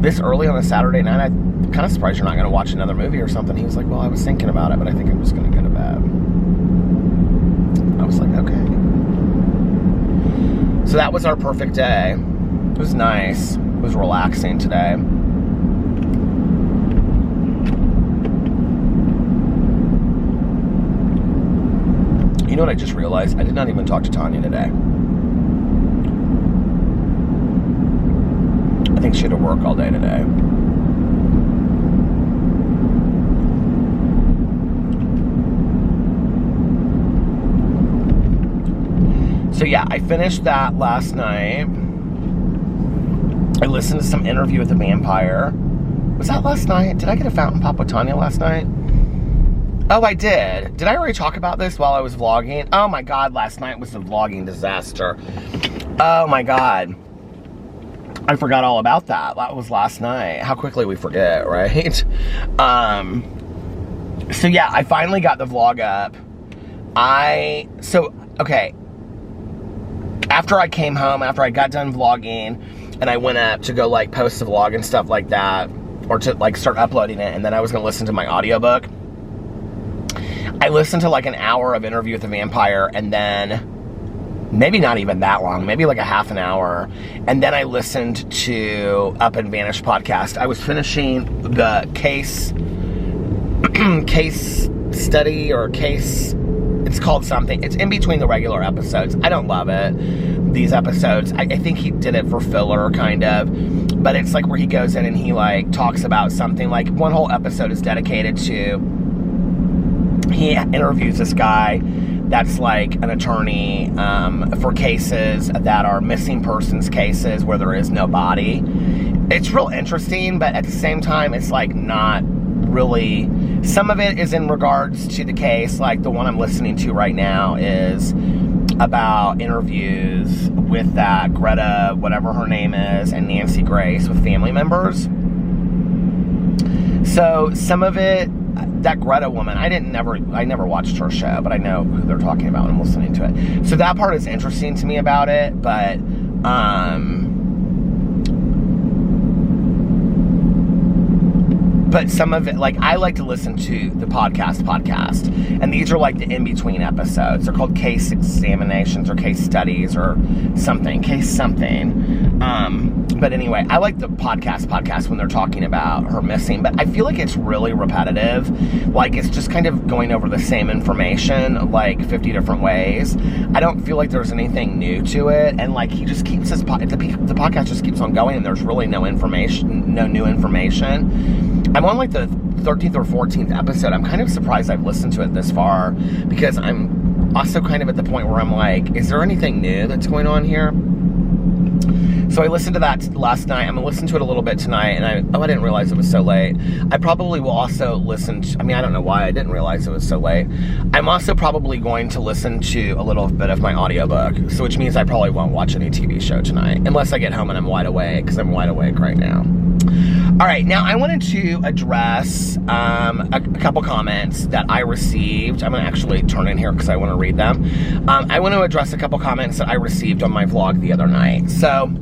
this early on a Saturday night, I'm kind of surprised you're not going to watch another movie or something. He was like, well, I was thinking about it, but I think I'm just going to go to bed. I was like, okay. So that was our perfect day. It was nice. It was relaxing today. You know what I just realized? I did not even talk to Tanya today. I think she had to work all day today. So yeah, I finished that last night. I listened to some interview with the vampire. Was that last night? Did I get a fountain pop with Tanya last night? Oh, I did. Did I already talk about this while I was vlogging? Oh my God, last night was a vlogging disaster. Oh my God. I forgot all about that. That was last night. How quickly we forget, right? So yeah, I finally got the vlog up. Okay. After I came home, after I got done vlogging, and I went up to go like post the vlog and stuff like that, or to like start uploading it, and then I was gonna listen to my audiobook. I listened to like an hour of Interview with the Vampire, and then maybe not even that long, maybe like a half an hour, and then I listened to Up and Vanish podcast. I was finishing the case study, or case, it's called something. It's in between the regular episodes. I don't love it, these episodes. I think he did it for filler, kind of, but it's like where he goes in and he like talks about something. Like one whole episode is dedicated to, he interviews this guy that's like an attorney for cases that are missing persons cases where there is no body. It's real interesting, but at the same time, it's like not really. Some of it is in regards to the case, like the one I'm listening to right now is about interviews with that Greta, whatever her name is, and Nancy Grace with family members. So some of it, that Greta woman, I never watched her show, but I know who they're talking about when I'm listening to it. So that part is interesting to me about it, but some of it, like, I like to listen to the podcast, and these are like the in-between episodes. They're called case examinations or case studies or something, case something. But anyway, I like the podcast when they're talking about her missing, but I feel like it's really repetitive. Like, it's just kind of going over the same information, like 50 different ways. I don't feel like there's anything new to it, and like, he just keeps the podcast just keeps on going, and there's really no new information. I'm on like the 13th or 14th episode. I'm kind of surprised I've listened to it this far, because I'm also kind of at the point where I'm like, is there anything new that's going on here? So I listened to that last night. I'm going to listen to it a little bit tonight, and I didn't realize it was so late. I probably will also listen to, I don't know why I didn't realize it was so late. I'm also probably going to listen to a little bit of my audiobook, so which means I probably won't watch any TV show tonight, unless I get home and I'm wide awake, because I'm wide awake right now. All right, now I wanted to address a couple comments that I received. I'm going to actually turn in here because I want to read them. I want to address a couple comments that I received on my vlog the other night. So,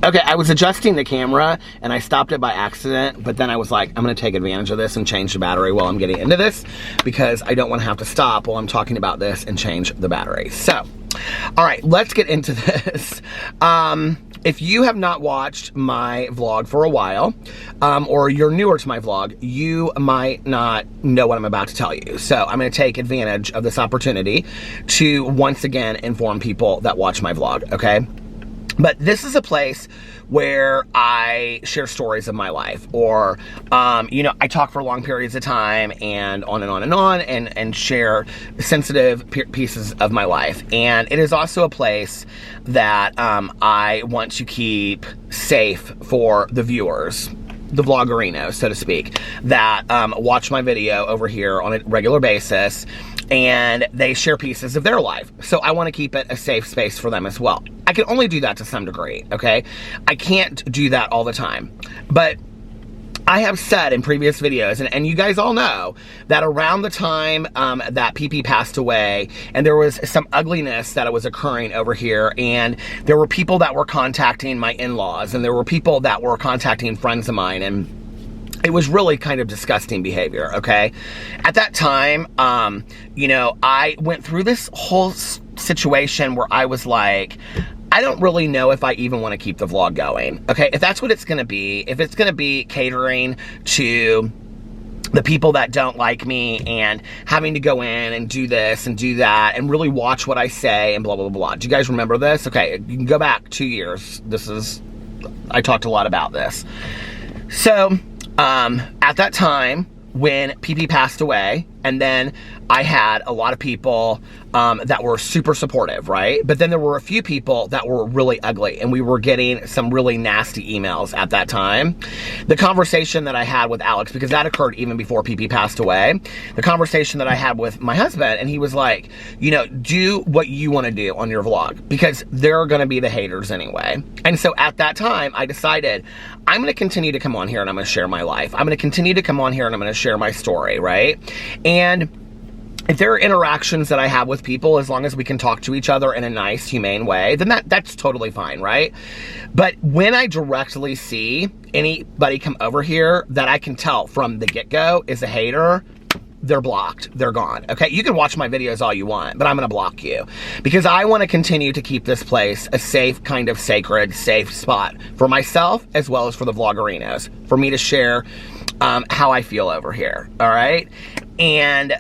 okay, I was adjusting the camera and I stopped it by accident, but then I was like, I'm going to take advantage of this and change the battery while I'm getting into this, because I don't want to have to stop while I'm talking about this and change the battery. So, all right, let's get into this. If you have not watched my vlog for a while, or you're newer to my vlog, you might not know what I'm about to tell you. So I'm going to take advantage of this opportunity to once again inform people that watch my vlog, okay? But this is a place where I share stories of my life, or, I talk for long periods of time and on and on and on, and share sensitive pieces of my life. And it is also a place that I want to keep safe for the viewers, the vloggerinos, so to speak, that watch my video over here on a regular basis, and they share pieces of their life. So I want to keep it a safe space for them as well. I can only do that to some degree, okay? I can't do that all the time. But I have said in previous videos, and you guys all know, that around the time that PP passed away, and there was some ugliness that was occurring over here, and there were people that were contacting my in-laws, and there were people that were contacting friends of mine, and it was really kind of disgusting behavior, okay? At that time, I went through this whole situation where I was like, I don't really know if I even want to keep the vlog going, okay? If that's what it's going to be, if it's going to be catering to the people that don't like me and having to go in and do this and do that and really watch what I say and blah, blah, blah, blah. Do you guys remember this? Okay, you can go back 2 years. I talked a lot about this. So, at that time, when PP passed away, And then I had a lot of people that were super supportive, right? But then there were a few people that were really ugly, and we were getting some really nasty emails at that time. The conversation that I had with Alex, because that occurred even before PP passed away, the conversation that I had with my husband, and he was like, you know, do what you want to do on your vlog, because there are going to be the haters anyway. And so at that time, I decided I'm going to continue to come on here and I'm going to share my life. I'm going to continue to come on here and I'm going to share my story, right? And if there are interactions that I have with people, as long as we can talk to each other in a nice, humane way, then that's totally fine, right? But when I directly see anybody come over here that I can tell from the get-go is a hater, they're blocked. They're gone. Okay, you can watch my videos all you want, but I'm going to block you because I want to continue to keep this place a safe, kind of sacred, safe spot for myself as well as for the vloggerinos, for me to share how I feel over here. All right, and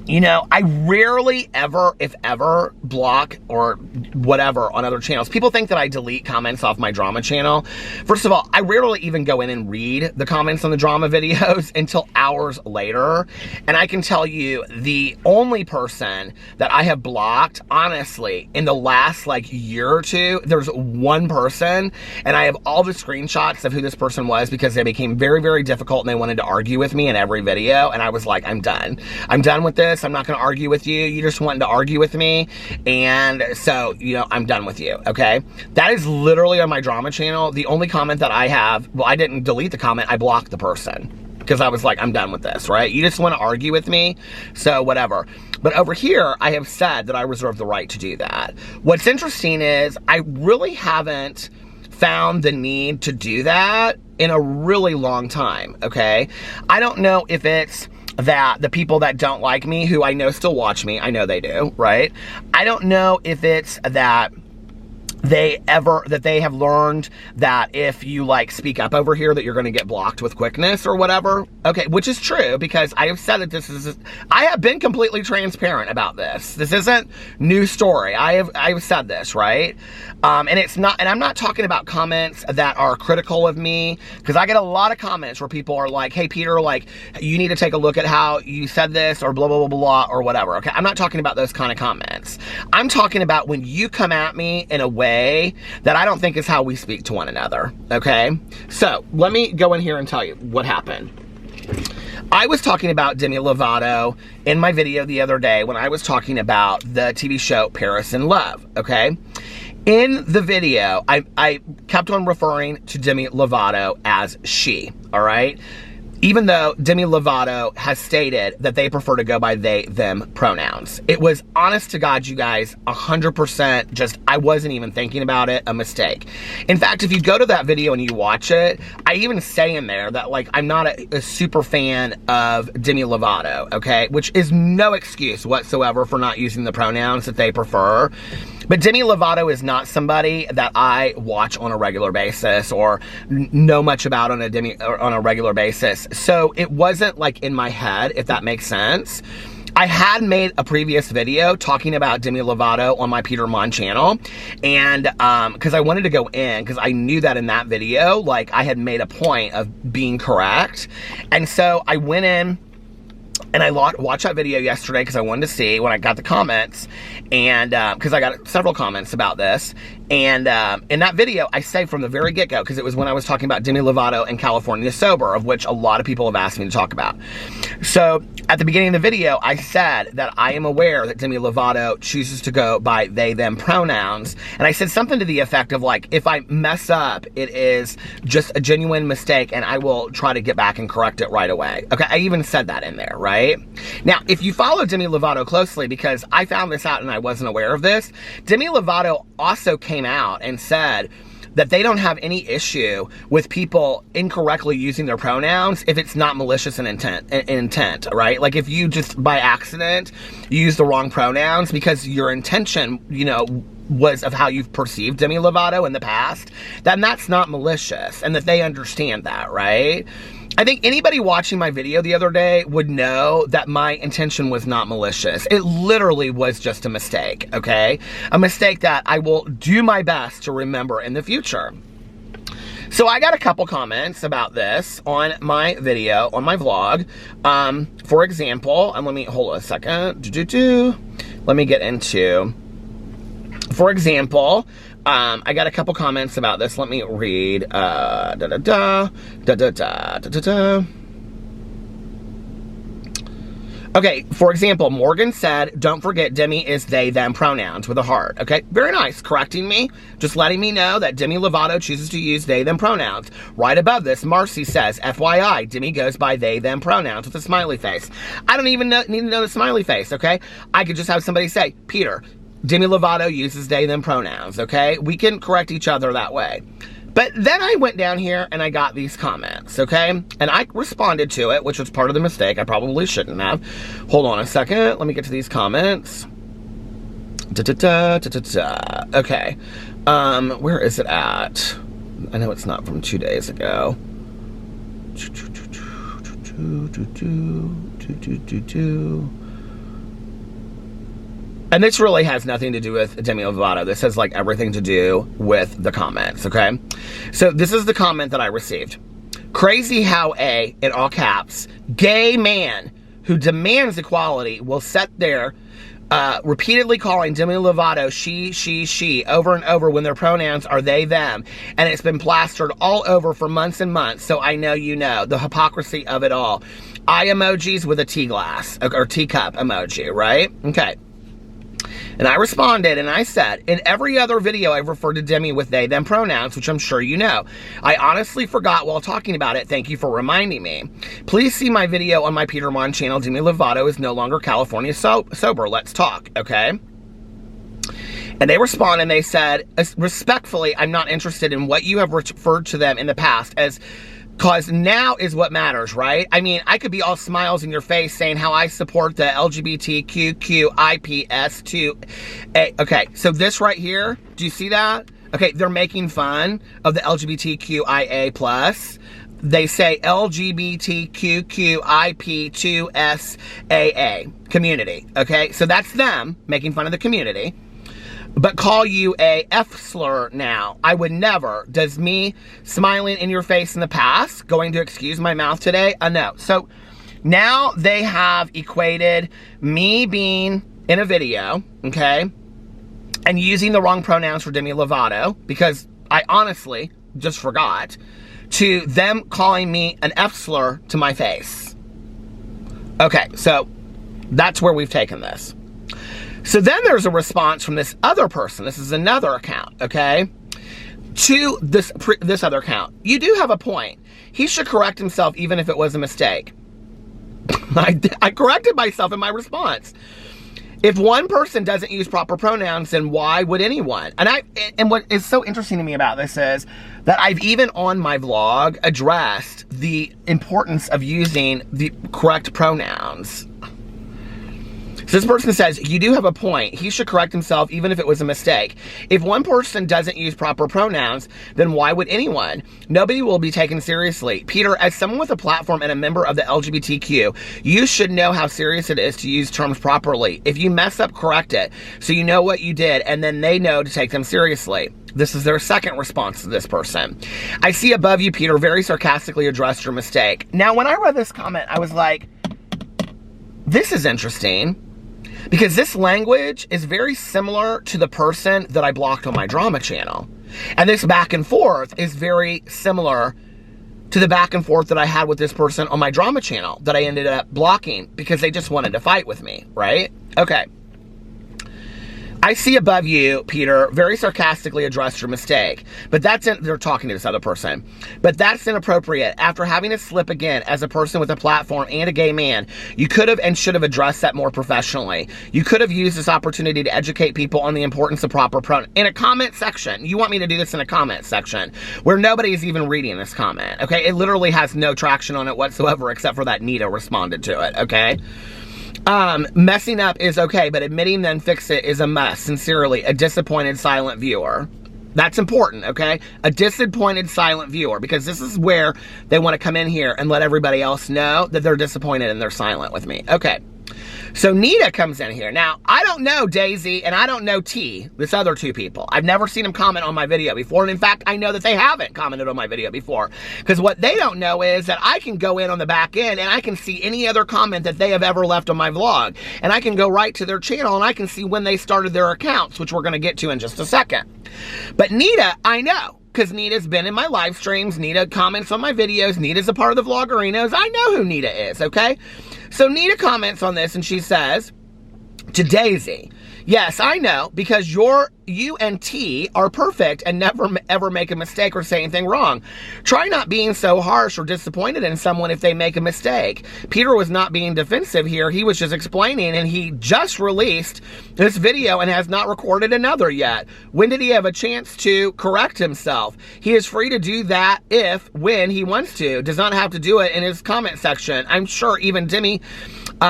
you know, I rarely ever, if ever, block or whatever on other channels. People think that I delete comments off my drama channel. First of all, I rarely even go in and read the comments on the drama videos until hours later. And I can tell you the only person that I have blocked, honestly, in the last like year or two, there's one person, and I have all the screenshots of who this person was because they became very, very difficult and they wanted to argue with me in every video. And I was like, I'm done. I'm done with this. I'm not going to argue with you. You just wanting to argue with me. And so, you know, I'm done with you. Okay. That is literally on my drama channel. The only comment that I have, well, I didn't delete the comment. I blocked the person because I was like, I'm done with this, right? You just want to argue with me. So whatever. But over here, I have said that I reserve the right to do that. What's interesting is I really haven't found the need to do that in a really long time. Okay. I don't know if it's that the people that don't like me, who I know still watch me, I know they do, right? I don't know if it's that they have learned that if you like speak up over here that you're going to get blocked with quickness or whatever. Okay, which is true because I have said that I have been completely transparent about this. This isn't new story. I have said this, right? And it's not, and I'm not talking about comments that are critical of me, because I get a lot of comments where people are like, hey Peter, like you need to take a look at how you said this or blah, blah, blah, blah, or whatever. Okay, I'm not talking about those kind of comments. I'm talking about when you come at me in a way that I don't think is how we speak to one another, okay? So, let me go in here and tell you what happened. I was talking about Demi Lovato in my video the other day when I was talking about the TV show Paris in Love, okay? In the video, I kept on referring to Demi Lovato as she, all right? Even though Demi Lovato has stated that they prefer to go by they, them pronouns. It was, honest to God, you guys, 100% just, I wasn't even thinking about it, a mistake. In fact, if you go to that video and you watch it, I even say in there that, like, I'm not a super fan of Demi Lovato, okay? Which is no excuse whatsoever for not using the pronouns that they prefer. But Demi Lovato is not somebody that I watch on a regular basis or know much about on a regular basis. So it wasn't like in my head, if that makes sense. I had made a previous video talking about Demi Lovato on my Peter Monn channel, and because I wanted to go in, because I knew that in that video, like, I had made a point of being correct. And so I went in and I watched that video yesterday because I wanted to see when I got the comments, and because I got several comments about this. And in that video, I say from the very get-go, because it was when I was talking about Demi Lovato and California Sober, of which a lot of people have asked me to talk about. So at the beginning of the video, I said that I am aware that Demi Lovato chooses to go by they, them pronouns. And I said something to the effect of, like, if I mess up, it is just a genuine mistake and I will try to get back and correct it right away. Okay, I even said that in there, right? Now, if you follow Demi Lovato closely, because I found this out and I wasn't aware of this, Demi Lovato also came out and said that they don't have any issue with people incorrectly using their pronouns if it's not malicious in intent, right? Like, if you just by accident use the wrong pronouns because your intention, you know, was of how you've perceived Demi Lovato in the past, then that's not malicious, and that they understand that, right? I think anybody watching my video the other day would know that my intention was not malicious. It literally was just a mistake, okay? A mistake that I will do my best to remember in the future. So I got a couple comments about this on my video, on my vlog. For example, and let me, hold on a second. Let me get into, for example, I got a couple comments about this. Let me read. Okay, for example, Morgan said, don't forget Demi is they, them pronouns with a heart. Okay, very nice. Correcting me, just letting me know that Demi Lovato chooses to use they, them pronouns. Right above this, Marcy says, FYI, Demi goes by they, them pronouns with a smiley face. I don't even need to know the smiley face, okay? I could just have somebody say, Peter, Demi Lovato uses they, them pronouns, okay? We can correct each other that way. But then I went down here and I got these comments, okay? And I responded to it, which was part of the mistake. I probably shouldn't have. Hold on a second. Let me get to these comments. Okay. Where is it at? I know it's not from 2 days ago. And this really has nothing to do with Demi Lovato. This has like everything to do with the comments, okay? So this is the comment that I received. Crazy how a, in all caps, gay man who demands equality will sit there repeatedly calling Demi Lovato she over and over when their pronouns are they, them. And it's been plastered all over for months and months, so I know you know. The hypocrisy of it all. Eye emojis with a tea glass, or teacup emoji, right? Okay. And I responded and I said, in every other video I've referred to Demi with they, them pronouns, which I'm sure you know. I honestly forgot while talking about it. Thank you for reminding me. Please see my video on my Peter Monn channel. Demi Lovato is no longer California sober. Let's talk, okay? And they responded and they said, respectfully, I'm not interested in what you have referred to them in the past as, cause now is what matters, right? I mean, I could be all smiles in your face saying how I support the LGBTQIPS2A. Okay, so this right here, do you see that? Okay, they're making fun of the LGBTQIA+. They say LGBTQIP2SAA, community, okay? So that's them making fun of the community. But call you a F slur now. I would never. Does me smiling in your face in the past going to excuse my mouth today? No. So now they have equated me being in a video, okay, and using the wrong pronouns for Demi Lovato, because I honestly just forgot, to them calling me an F slur to my face. Okay, so that's where we've taken this. So then there's a response from this other person. This is another account, okay? To this other account. You do have a point. He should correct himself even if it was a mistake. I corrected myself in my response. If one person doesn't use proper pronouns, then why would anyone? And what is so interesting to me about this is that I've even on my vlog addressed the importance of using the correct pronouns. So this person says, you do have a point. He should correct himself even if it was a mistake. If one person doesn't use proper pronouns, then why would anyone? Nobody will be taken seriously. Peter, as someone with a platform and a member of the LGBTQ, you should know how serious it is to use terms properly. If you mess up, correct it, so you know what you did, and then they know to take them seriously. This is their second response to this person. I see above you, Peter, very sarcastically addressed your mistake. Now, when I read this comment, I was like, this is interesting. Because this language is very similar to the person that I blocked on my drama channel. And this back and forth is very similar to the back and forth that I had with this person on my drama channel that I ended up blocking because they just wanted to fight with me, right? Okay. I see above you, Peter, very sarcastically addressed your mistake. But they're talking to this other person. But that's inappropriate. After having to slip again as a person with a platform and a gay man, you could have and should have addressed that more professionally. You could have used this opportunity to educate people on the importance of proper pronouns. In a comment section. You want me to do this in a comment section where nobody is even reading this comment, okay? It literally has no traction on it whatsoever except for that Nita responded to it, okay? Messing up is okay, but admitting then fix it is a must. Sincerely, a disappointed silent viewer. That's important, okay? A disappointed silent viewer, because this is where they want to come in here and let everybody else know that they're disappointed and they're silent with me. Okay. So Nita comes in here. Now, I don't know Daisy and I don't know T, this other two people. I've never seen them comment on my video before. And in fact, I know that they haven't commented on my video before. Because what they don't know is that I can go in on the back end and I can see any other comment that they have ever left on my vlog. And I can go right to their channel and I can see when they started their accounts, which we're going to get to in just a second. But Nita, I know. Because Nita's been in my live streams. Nita comments on my videos. Nita's a part of the Vloggerinos. I know who Nita is, okay? So Nita comments on this and she says to Daisy, yes, I know, because you and T are perfect and never ever make a mistake or say anything wrong. Try not being so harsh or disappointed in someone if they make a mistake. Peter was not being defensive here. He was just explaining, and he just released this video and has not recorded another yet. When did he have a chance to correct himself? He is free to do that when he wants to. Does not have to do it in his comment section. I'm sure even Demi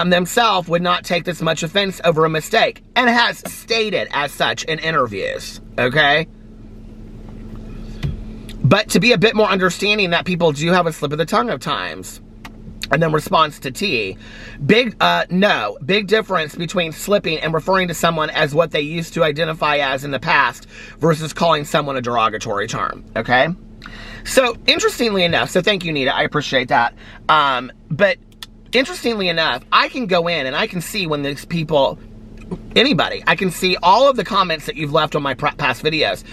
themselves would not take this much offense over a mistake, and has stated as such in interviews, okay? But to be a bit more understanding that people do have a slip of the tongue of times. And then response to T, big difference between slipping and referring to someone as what they used to identify as in the past versus calling someone a derogatory term, okay? So, interestingly enough, so thank you, Nita, I appreciate that, but interestingly enough, I can go in and I can see when these people, anybody, I can see all of the comments that you've left on my past videos.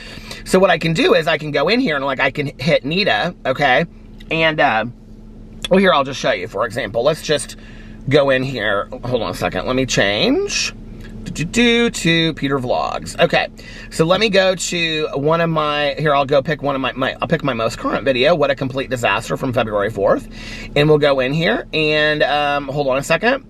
So what I can do is I can go in here and I can hit Nita, okay? And, well, here, I'll just show you, for example. Let's just go in here. Hold on a second. Let me change to Peter Vlogs. Okay, so let me go to one of my, here, I'll go pick one of I'll pick my most current video, What a Complete Disaster, from February 4th. And we'll go in here and, hold on a second.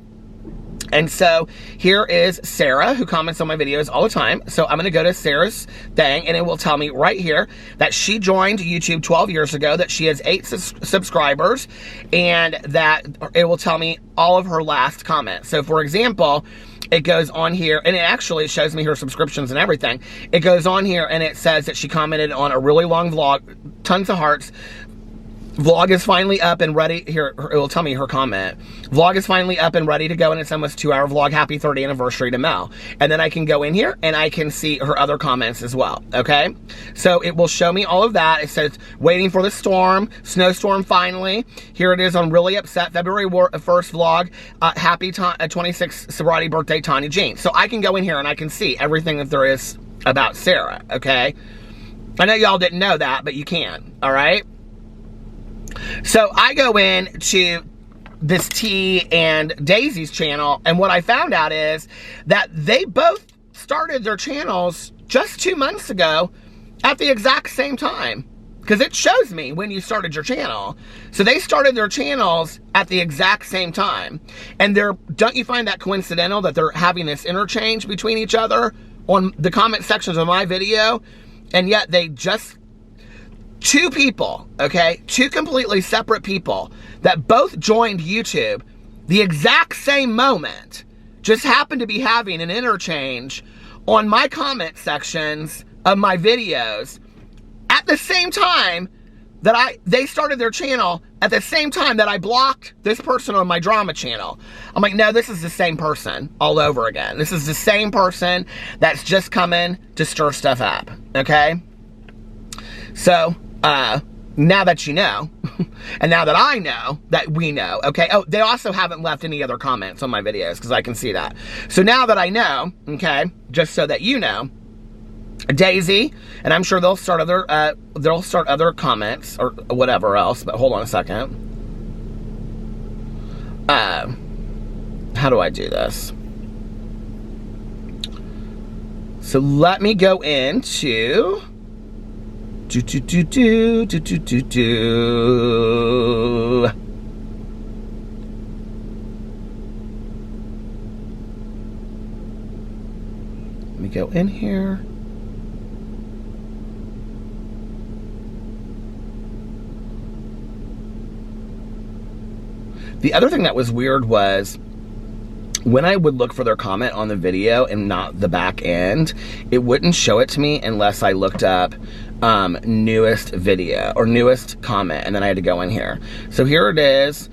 And so here is Sarah, who comments on my videos all the time. So I'm going to go to Sarah's thing, and it will tell me right here that she joined YouTube 12 years ago, that she has 8 subscribers, and that it will tell me all of her last comments. So for example, it goes on here, and it actually shows me her subscriptions and everything. It goes on here, and it says that she commented on a really long vlog, tons of hearts. Vlog is finally up and ready. Here, it will tell me her comment. Vlog is finally up and ready to go, and it's almost 2-hour vlog. Happy 30th anniversary to Mel. And then I can go in here, and I can see her other comments as well, okay? So it will show me all of that. It says, waiting for the storm, snowstorm finally. Here it is on Really Upset, February 1st vlog. Happy 26th sobriety birthday, Tanya Jean. So I can go in here, and I can see everything that there is about Sarah, okay? I know y'all didn't know that, but you can, all right? So I go in to this T and Daisy's channel, and what I found out is that they both started their channels just 2 months ago at the exact same time, because it shows me when you started your channel. So they started their channels at the exact same time, and don't you find that coincidental that they're having this interchange between each other on the comment sections of my video, and yet they just, two people, okay, two completely separate people that both joined YouTube the exact same moment, just happened to be having an interchange on my comment sections of my videos at the same time that they started their channel, at the same time that I blocked this person on my drama channel. I'm like, no, this is the same person all over again. This is the same person that's just coming to stir stuff up, okay? So, now that you know, and now that I know, that we know, okay? Oh, they also haven't left any other comments on my videos, because I can see that. So now that I know, okay, just so that you know, Daisy, and I'm sure they'll start other comments, or whatever else, but hold on a second. How do I do this? So let me go into Let me go in here. The other thing that was weird was when I would look for their comment on the video and not the back end, it wouldn't show it to me unless I looked up newest video or newest comment, and then I had to go in here. So here it is.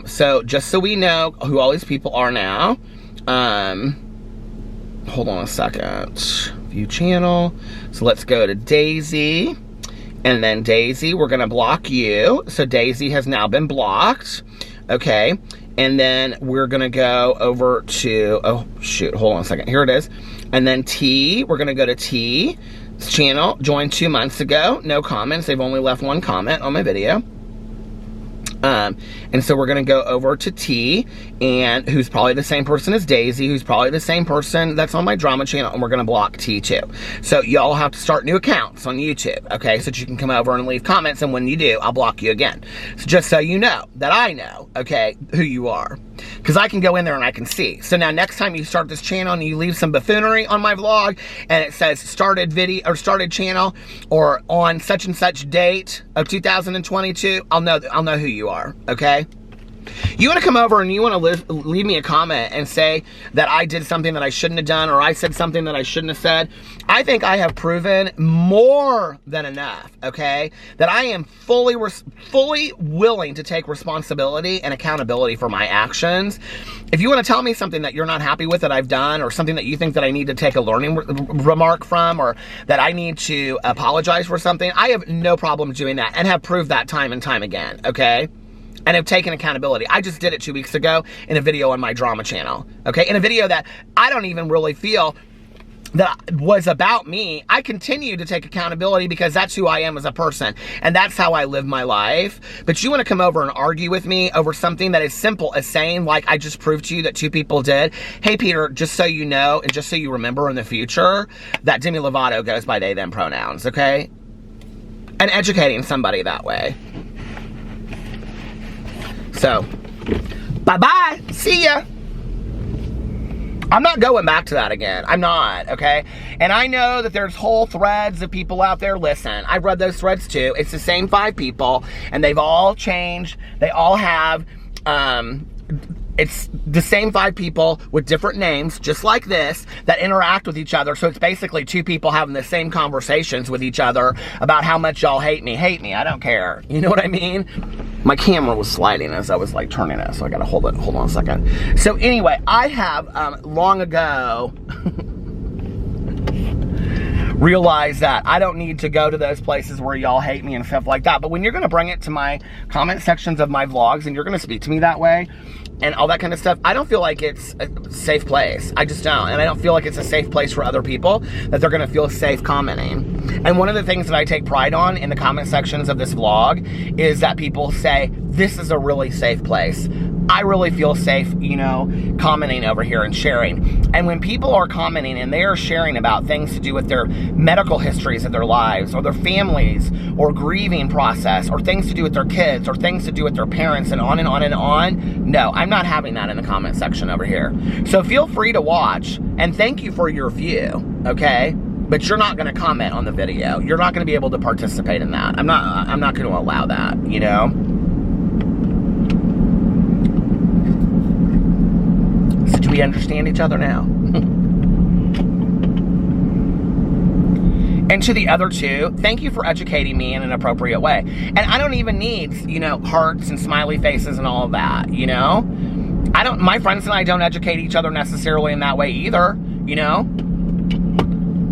So just so we know who all these people are now, hold on a second. View channel. So let's go to Daisy. And then Daisy, we're going to block you. So Daisy has now been blocked. Okay. And then we're going to go over to, oh, shoot, hold on a second. Here it is. And then T, we're going to go to T's channel. Joined 2 months ago. No comments. They've only left 1 comment on my video. And so we're going to go over to T, and who's probably the same person as Daisy, who's probably the same person that's on my drama channel, and we're going to block T too. So y'all have to start new accounts on YouTube, okay, so that you can come over and leave comments, and when you do, I'll block you again. So just so you know, that I know, okay, who you are. Because I can go in there and I can see. So now next time you start this channel and you leave some buffoonery on my vlog and it says started video or started channel or on such and such date of 2022, I'll know who you are, okay? You want to come over and you want to leave me a comment and say that I did something that I shouldn't have done or I said something that I shouldn't have said. I think I have proven more than enough, okay, that I am fully willing to take responsibility and accountability for my actions. If you want to tell me something that you're not happy with that I've done or something that you think that I need to take a learning remark from or that I need to apologize for something, I have no problem doing that and have proved that time and time again, okay? And have taken accountability. I just did it 2 weeks ago in a video on my drama channel, okay? In a video that I don't even really feel that was about me. I continue to take accountability because that's who I am as a person, and that's how I live my life. But you want to come over and argue with me over something that is simple as saying, like I just proved to you that 2 people did. Hey, Peter, just so you know, and just so you remember in the future, that Demi Lovato goes by they, them pronouns, okay? And educating somebody that way. So, bye-bye. See ya. I'm not going back to that again. I'm not, okay? And I know that there's whole threads of people out there. Listen, I've read those threads too. It's the same 5 people, and they've all changed. They all have, it's the same 5 people with different names, just like this, that interact with each other. So it's basically 2 people having the same conversations with each other about how much y'all hate me. Hate me, I don't care. You know what I mean? My camera was sliding as I was like turning it, so I gotta hold on a second. So anyway, I have long ago realized that I don't need to go to those places where y'all hate me and stuff like that. But when you're gonna bring it to my comment sections of my vlogs and you're gonna speak to me that way and all that kind of stuff, I don't feel like it's a safe place. I just don't. And I don't feel like it's a safe place for other people that they're gonna feel safe commenting. And one of the things that I take pride on in the comment sections of this vlog is that people say, this is a really safe place. I really feel safe, you know, commenting over here and sharing. And when people are commenting and they are sharing about things to do with their medical histories of their lives or their families or grieving process or things to do with their kids or things to do with their parents and on and on and on, no, I'm not having that in the comment section over here. So feel free to watch and thank you for your view, okay? But you're not going to comment on the video. You're not going to be able to participate in that. I'm not going to allow that, you know? So do we understand each other now? And to the other 2, thank you for educating me in an appropriate way. And I don't even need, you know, hearts and smiley faces and all of that, you know? My friends and I don't educate each other necessarily in that way either, you know?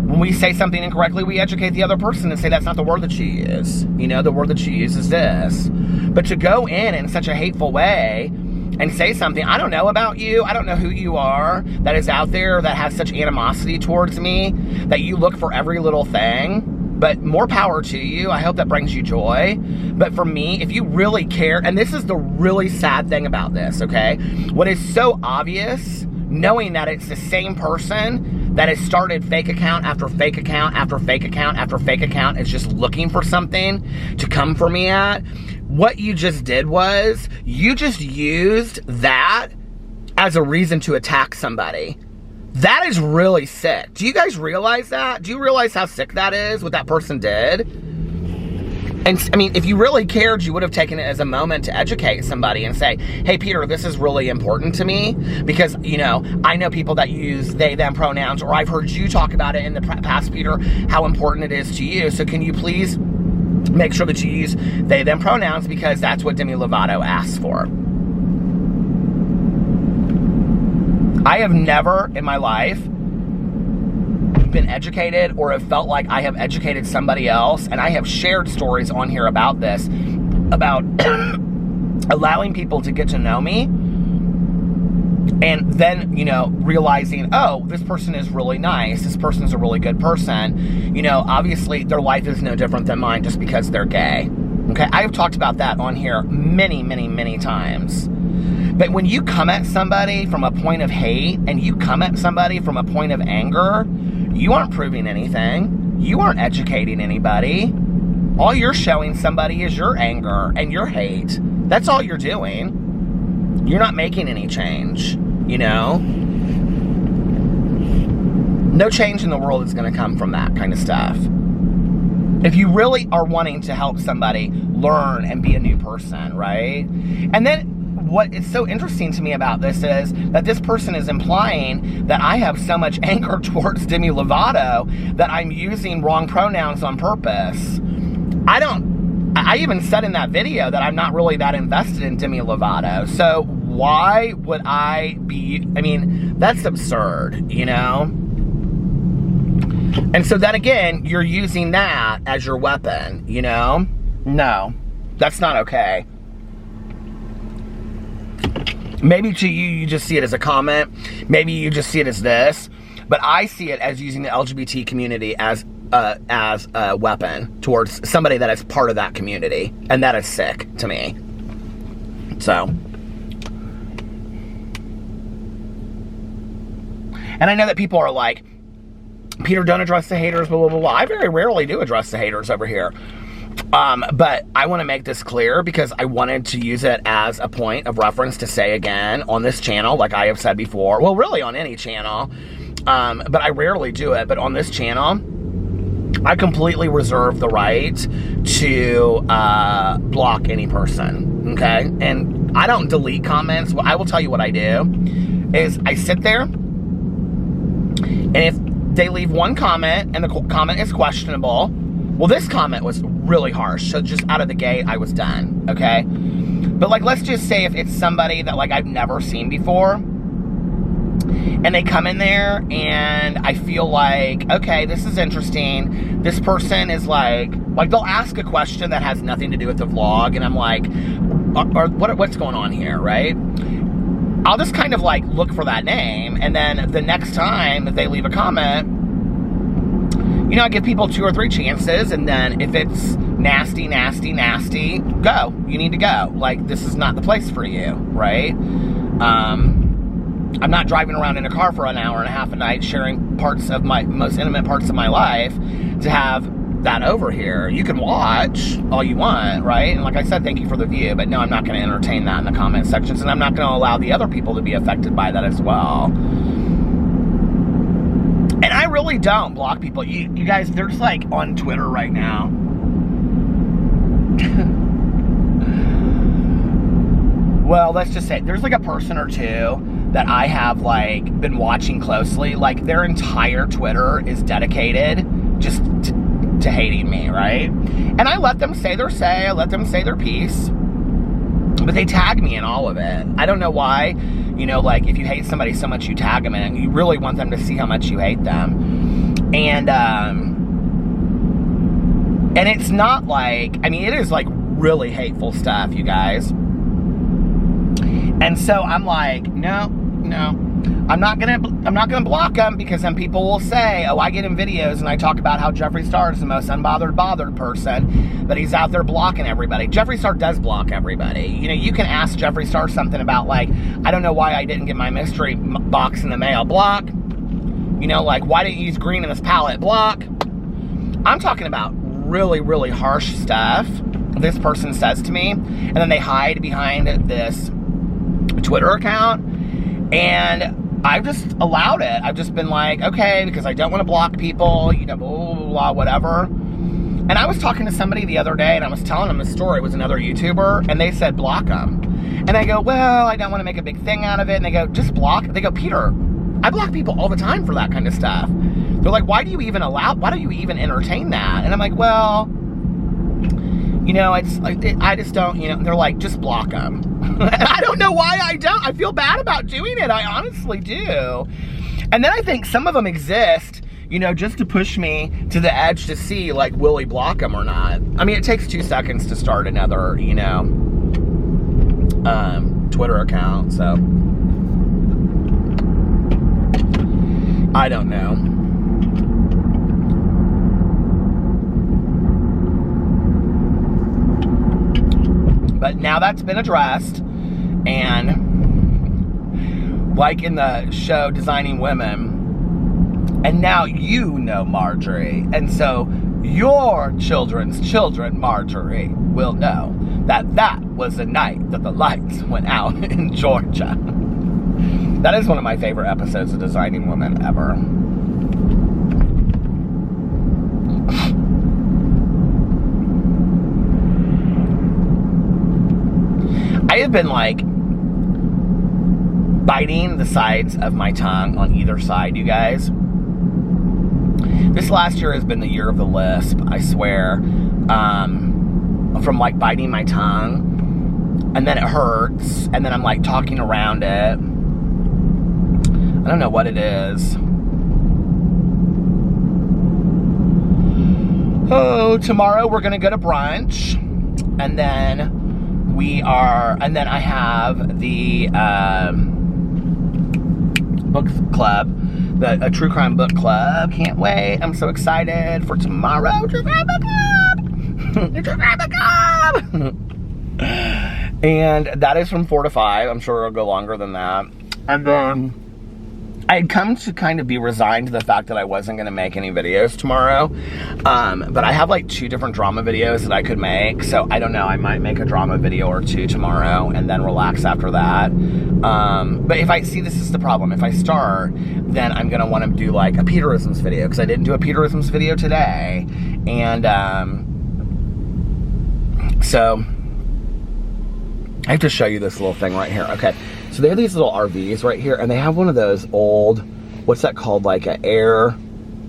When we say something incorrectly, we educate the other person and say that's not the word that you use. You know, the word that you use is this. But to go in such a hateful way and say something, I don't know about you, I don't know who you are, that is out there that has such animosity towards me, that you look for every little thing, but more power to you. I hope that brings you joy. But for me, if you really care, and this is the really sad thing about this, okay? What is so obvious, knowing that it's the same person that has started fake account after fake account after fake account after fake account is just looking for something to come for me at. What you just did was, you just used that as a reason to attack somebody. That is really sick. Do you guys realize that? Do you realize how sick that is, what that person did? And I mean, if you really cared, you would have taken it as a moment to educate somebody and say, hey, Peter, this is really important to me because, you know, I know people that use they, them pronouns, or I've heard you talk about it in the past, Peter, how important it is to you. So can you please make sure that you use they, them pronouns because that's what Demi Lovato asks for. I have never in my life been educated or have felt like I have educated somebody else, and I have shared stories on here about this, about allowing people to get to know me, and then, you know, realizing, oh, this person is really nice, this person's a really good person. You know, obviously their life is no different than mine just because they're gay. Okay, I've talked about that on here many, many, many times. But when you come at somebody from a point of hate, and you come at somebody from a point of anger, you aren't proving anything. You aren't educating anybody. All you're showing somebody is your anger and your hate. That's all you're doing. You're not making any change, you know? No change in the world is going to come from that kind of stuff. If you really are wanting to help somebody learn and be a new person, right? And then what is so interesting to me about this is that this person is implying that I have so much anger towards Demi Lovato that I'm using wrong pronouns on purpose. I even said in that video that I'm not really that invested in Demi Lovato. So why would I be, I mean, that's absurd, you know? And so then again, you're using that as your weapon, you know? No, that's not okay. Maybe to you, you just see it as a comment. Maybe you just see it as this. But I see it as using the LGBT community as a weapon towards somebody that is part of that community. And that is sick to me. So. And I know that people are like, Peter, don't address the haters, blah, blah, blah, blah. I very rarely do address the haters over here. But I want to make this clear because I wanted to use it as a point of reference to say again on this channel, like I have said before. Well, really on any channel. But I rarely do it. But on this channel, I completely reserve the right to block any person. Okay? And I don't delete comments. Well, I will tell you what I do is I sit there, and if they leave one comment and the comment is questionable, well, this comment was really harsh, so just out of the gate, I was done, okay? But, like, let's just say if it's somebody that, like, I've never seen before, and they come in there, and I feel like, okay, this is interesting. This person is, like, they'll ask a question that has nothing to do with the vlog, and I'm like, what's going on here, right? I'll just kind of, like, look for that name, and then the next time that they leave a comment, you know, I give people 2 or 3 chances, and then if it's nasty, nasty, nasty, go. You need to go. Like, this is not the place for you, right? I'm not driving around in a car for an hour and a half a night sharing parts of my most intimate parts of my life to have that over here. You can watch all you want, right? And like I said, thank you for the view, but no, I'm not going to entertain that in the comment sections, and I'm not going to allow the other people to be affected by that as well. And I really don't block people. You guys, there's like on Twitter right now. Well, let's just say there's like a person or two that I have like been watching closely. Like their entire Twitter is dedicated just to hating me, right? And I let them say their say, I let them say their piece. But they tag me in all of it. I don't know why. You know, like, if you hate somebody so much, you tag them in it, and you really want them to see how much you hate them. And it's not like, I mean, it is, like, really hateful stuff, you guys. And so I'm like, no. I'm not gonna block them, because then people will say, oh, I get in videos and I talk about how Jeffree Star is the most bothered person, but he's out there blocking everybody. Jeffree Star does block everybody. You know, you can ask Jeffree Star something about, like, I don't know why I didn't get my mystery box in the mail, block. You know, like, why didn't you use green in this palette, block. I'm talking about really, really harsh stuff this person says to me, and then they hide behind this Twitter account, and I've just allowed it. I've just been like, okay, because I don't want to block people, you know, blah, blah, blah, blah, whatever. And I was talking to somebody the other day, and I was telling them the story. It was another YouTuber, and they said, block them. And I go, well, I don't want to make a big thing out of it. And they go, just block. They go, Peter, I block people all the time for that kind of stuff. They're like, why do you even entertain that? And I'm like, well, you know, it's like, I just don't, you know, they're like, just block them. And I don't know why I don't. I feel bad about doing it. I honestly do. And then I think some of them exist, you know, just to push me to the edge to see, like, will he block them or not? I mean, it takes 2 seconds to start another, you know, Twitter account, so I don't know. But now that's been addressed, and like in the show Designing Women, and now you know Marjorie, and so your children's children, Marjorie, will know that that was the night that the lights went out in Georgia. That is one of my favorite episodes of Designing Women ever. I have been like biting the sides of my tongue on either side, you guys. This last year has been the year of the lisp, I swear. From like biting my tongue, and then it hurts, and then I'm like talking around it. I don't know what it is. Oh, tomorrow we're gonna go to brunch, and then I have the book club, a true crime book club. Can't wait. I'm so excited for tomorrow. True crime book club. True crime book club. And that is from 4 to 5. I'm sure it'll go longer than that. And then I had come to kind of be resigned to the fact that I wasn't going to make any videos tomorrow. But I have like 2 different drama videos that I could make. So I don't know, I might make a drama video or 2 tomorrow and then relax after that. But if I see, this is the problem. If I start, then I'm going to want to do like a Peterisms video, because I didn't do a Peterisms video today. And so I have to show you this little thing right here. Okay. So they have these little RVs right here, and they have one of those old, what's that called, like an air,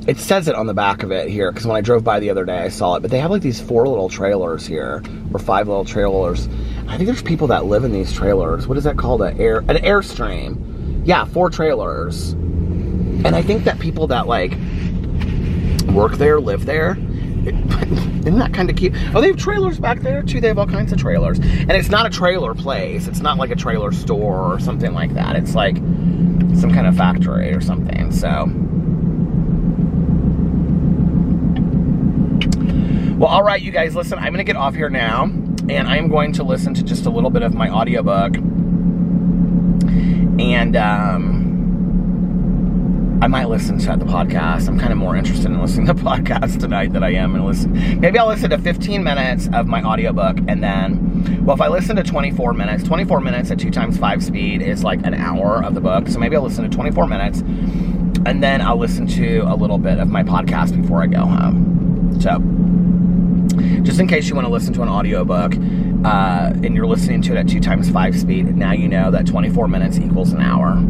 it says it on the back of it here, because when I drove by the other day, I saw it, but they have like these 4 little trailers here, or 5 little trailers. I think there's people that live in these trailers. What is that called? An Airstream. Yeah, 4 trailers. And I think that people that like work there, live there. Isn't that kind of cute? Oh, they have trailers back there too. They have all kinds of trailers. And it's not a trailer place. It's not like a trailer store or something like that. It's like some kind of factory or something. So, well, all right, you guys, listen, I'm going to get off here now, and I'm going to listen to just a little bit of my audiobook. And I might listen to the podcast. I'm kind of more interested in listening to the podcast tonight than I am in listening. Maybe I'll listen to 15 minutes of my audiobook, and then, well, if I listen to 24 minutes at 2 times 5 speed is like an hour of the book. So maybe I'll listen to 24 minutes, and then I'll listen to a little bit of my podcast before I go home. So, just in case you want to listen to an audiobook, and you're listening to it at 2 times 5 speed, now you know that 24 minutes equals an hour.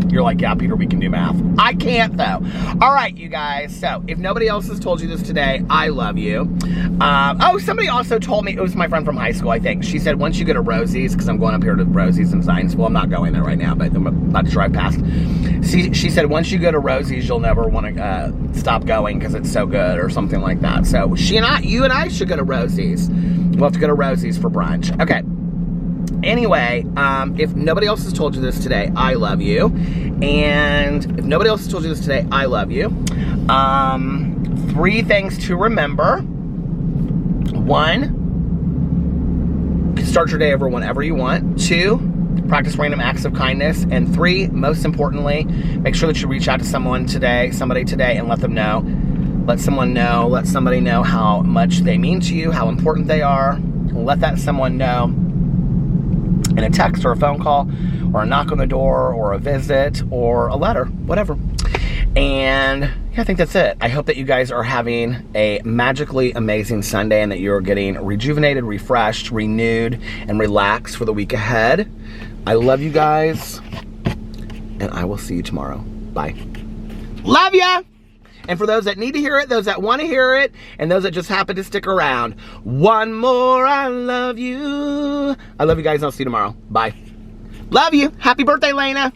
You're like, yeah, Peter, we can do math. I can't, though. All right, you guys. So, if nobody else has told you this today, I love you. Oh, somebody also told me, it was my friend from high school, I think. She said, once you go to Rosie's, because I'm going up here to Rosie's in Zionsville. I'm not going there right now, but I'm about to drive past. She said, once you go to Rosie's, you'll never want to stop going because it's so good, or something like that. So, you and I should go to Rosie's. We'll have to go to Rosie's for brunch. Okay. Anyway, if nobody else has told you this today, I love you. And if nobody else has told you this today, I love you. 3 things to remember. 1, start your day over whenever you want. 2, practice random acts of kindness. And 3, most importantly, make sure that you reach out to somebody today, and let them know. Let somebody know how much they mean to you, how important they are. Let that someone know in a text or a phone call or a knock on the door or a visit or a letter, whatever. And yeah, I think that's it. I hope that you guys are having a magically amazing Sunday and that you're getting rejuvenated, refreshed, renewed, and relaxed for the week ahead. I love you guys, and I will see you tomorrow. Bye. Love ya! And for those that need to hear it, those that want to hear it, and those that just happen to stick around, one more, I love you. I love you guys, and I'll see you tomorrow. Bye. Love you. Happy birthday, Lena.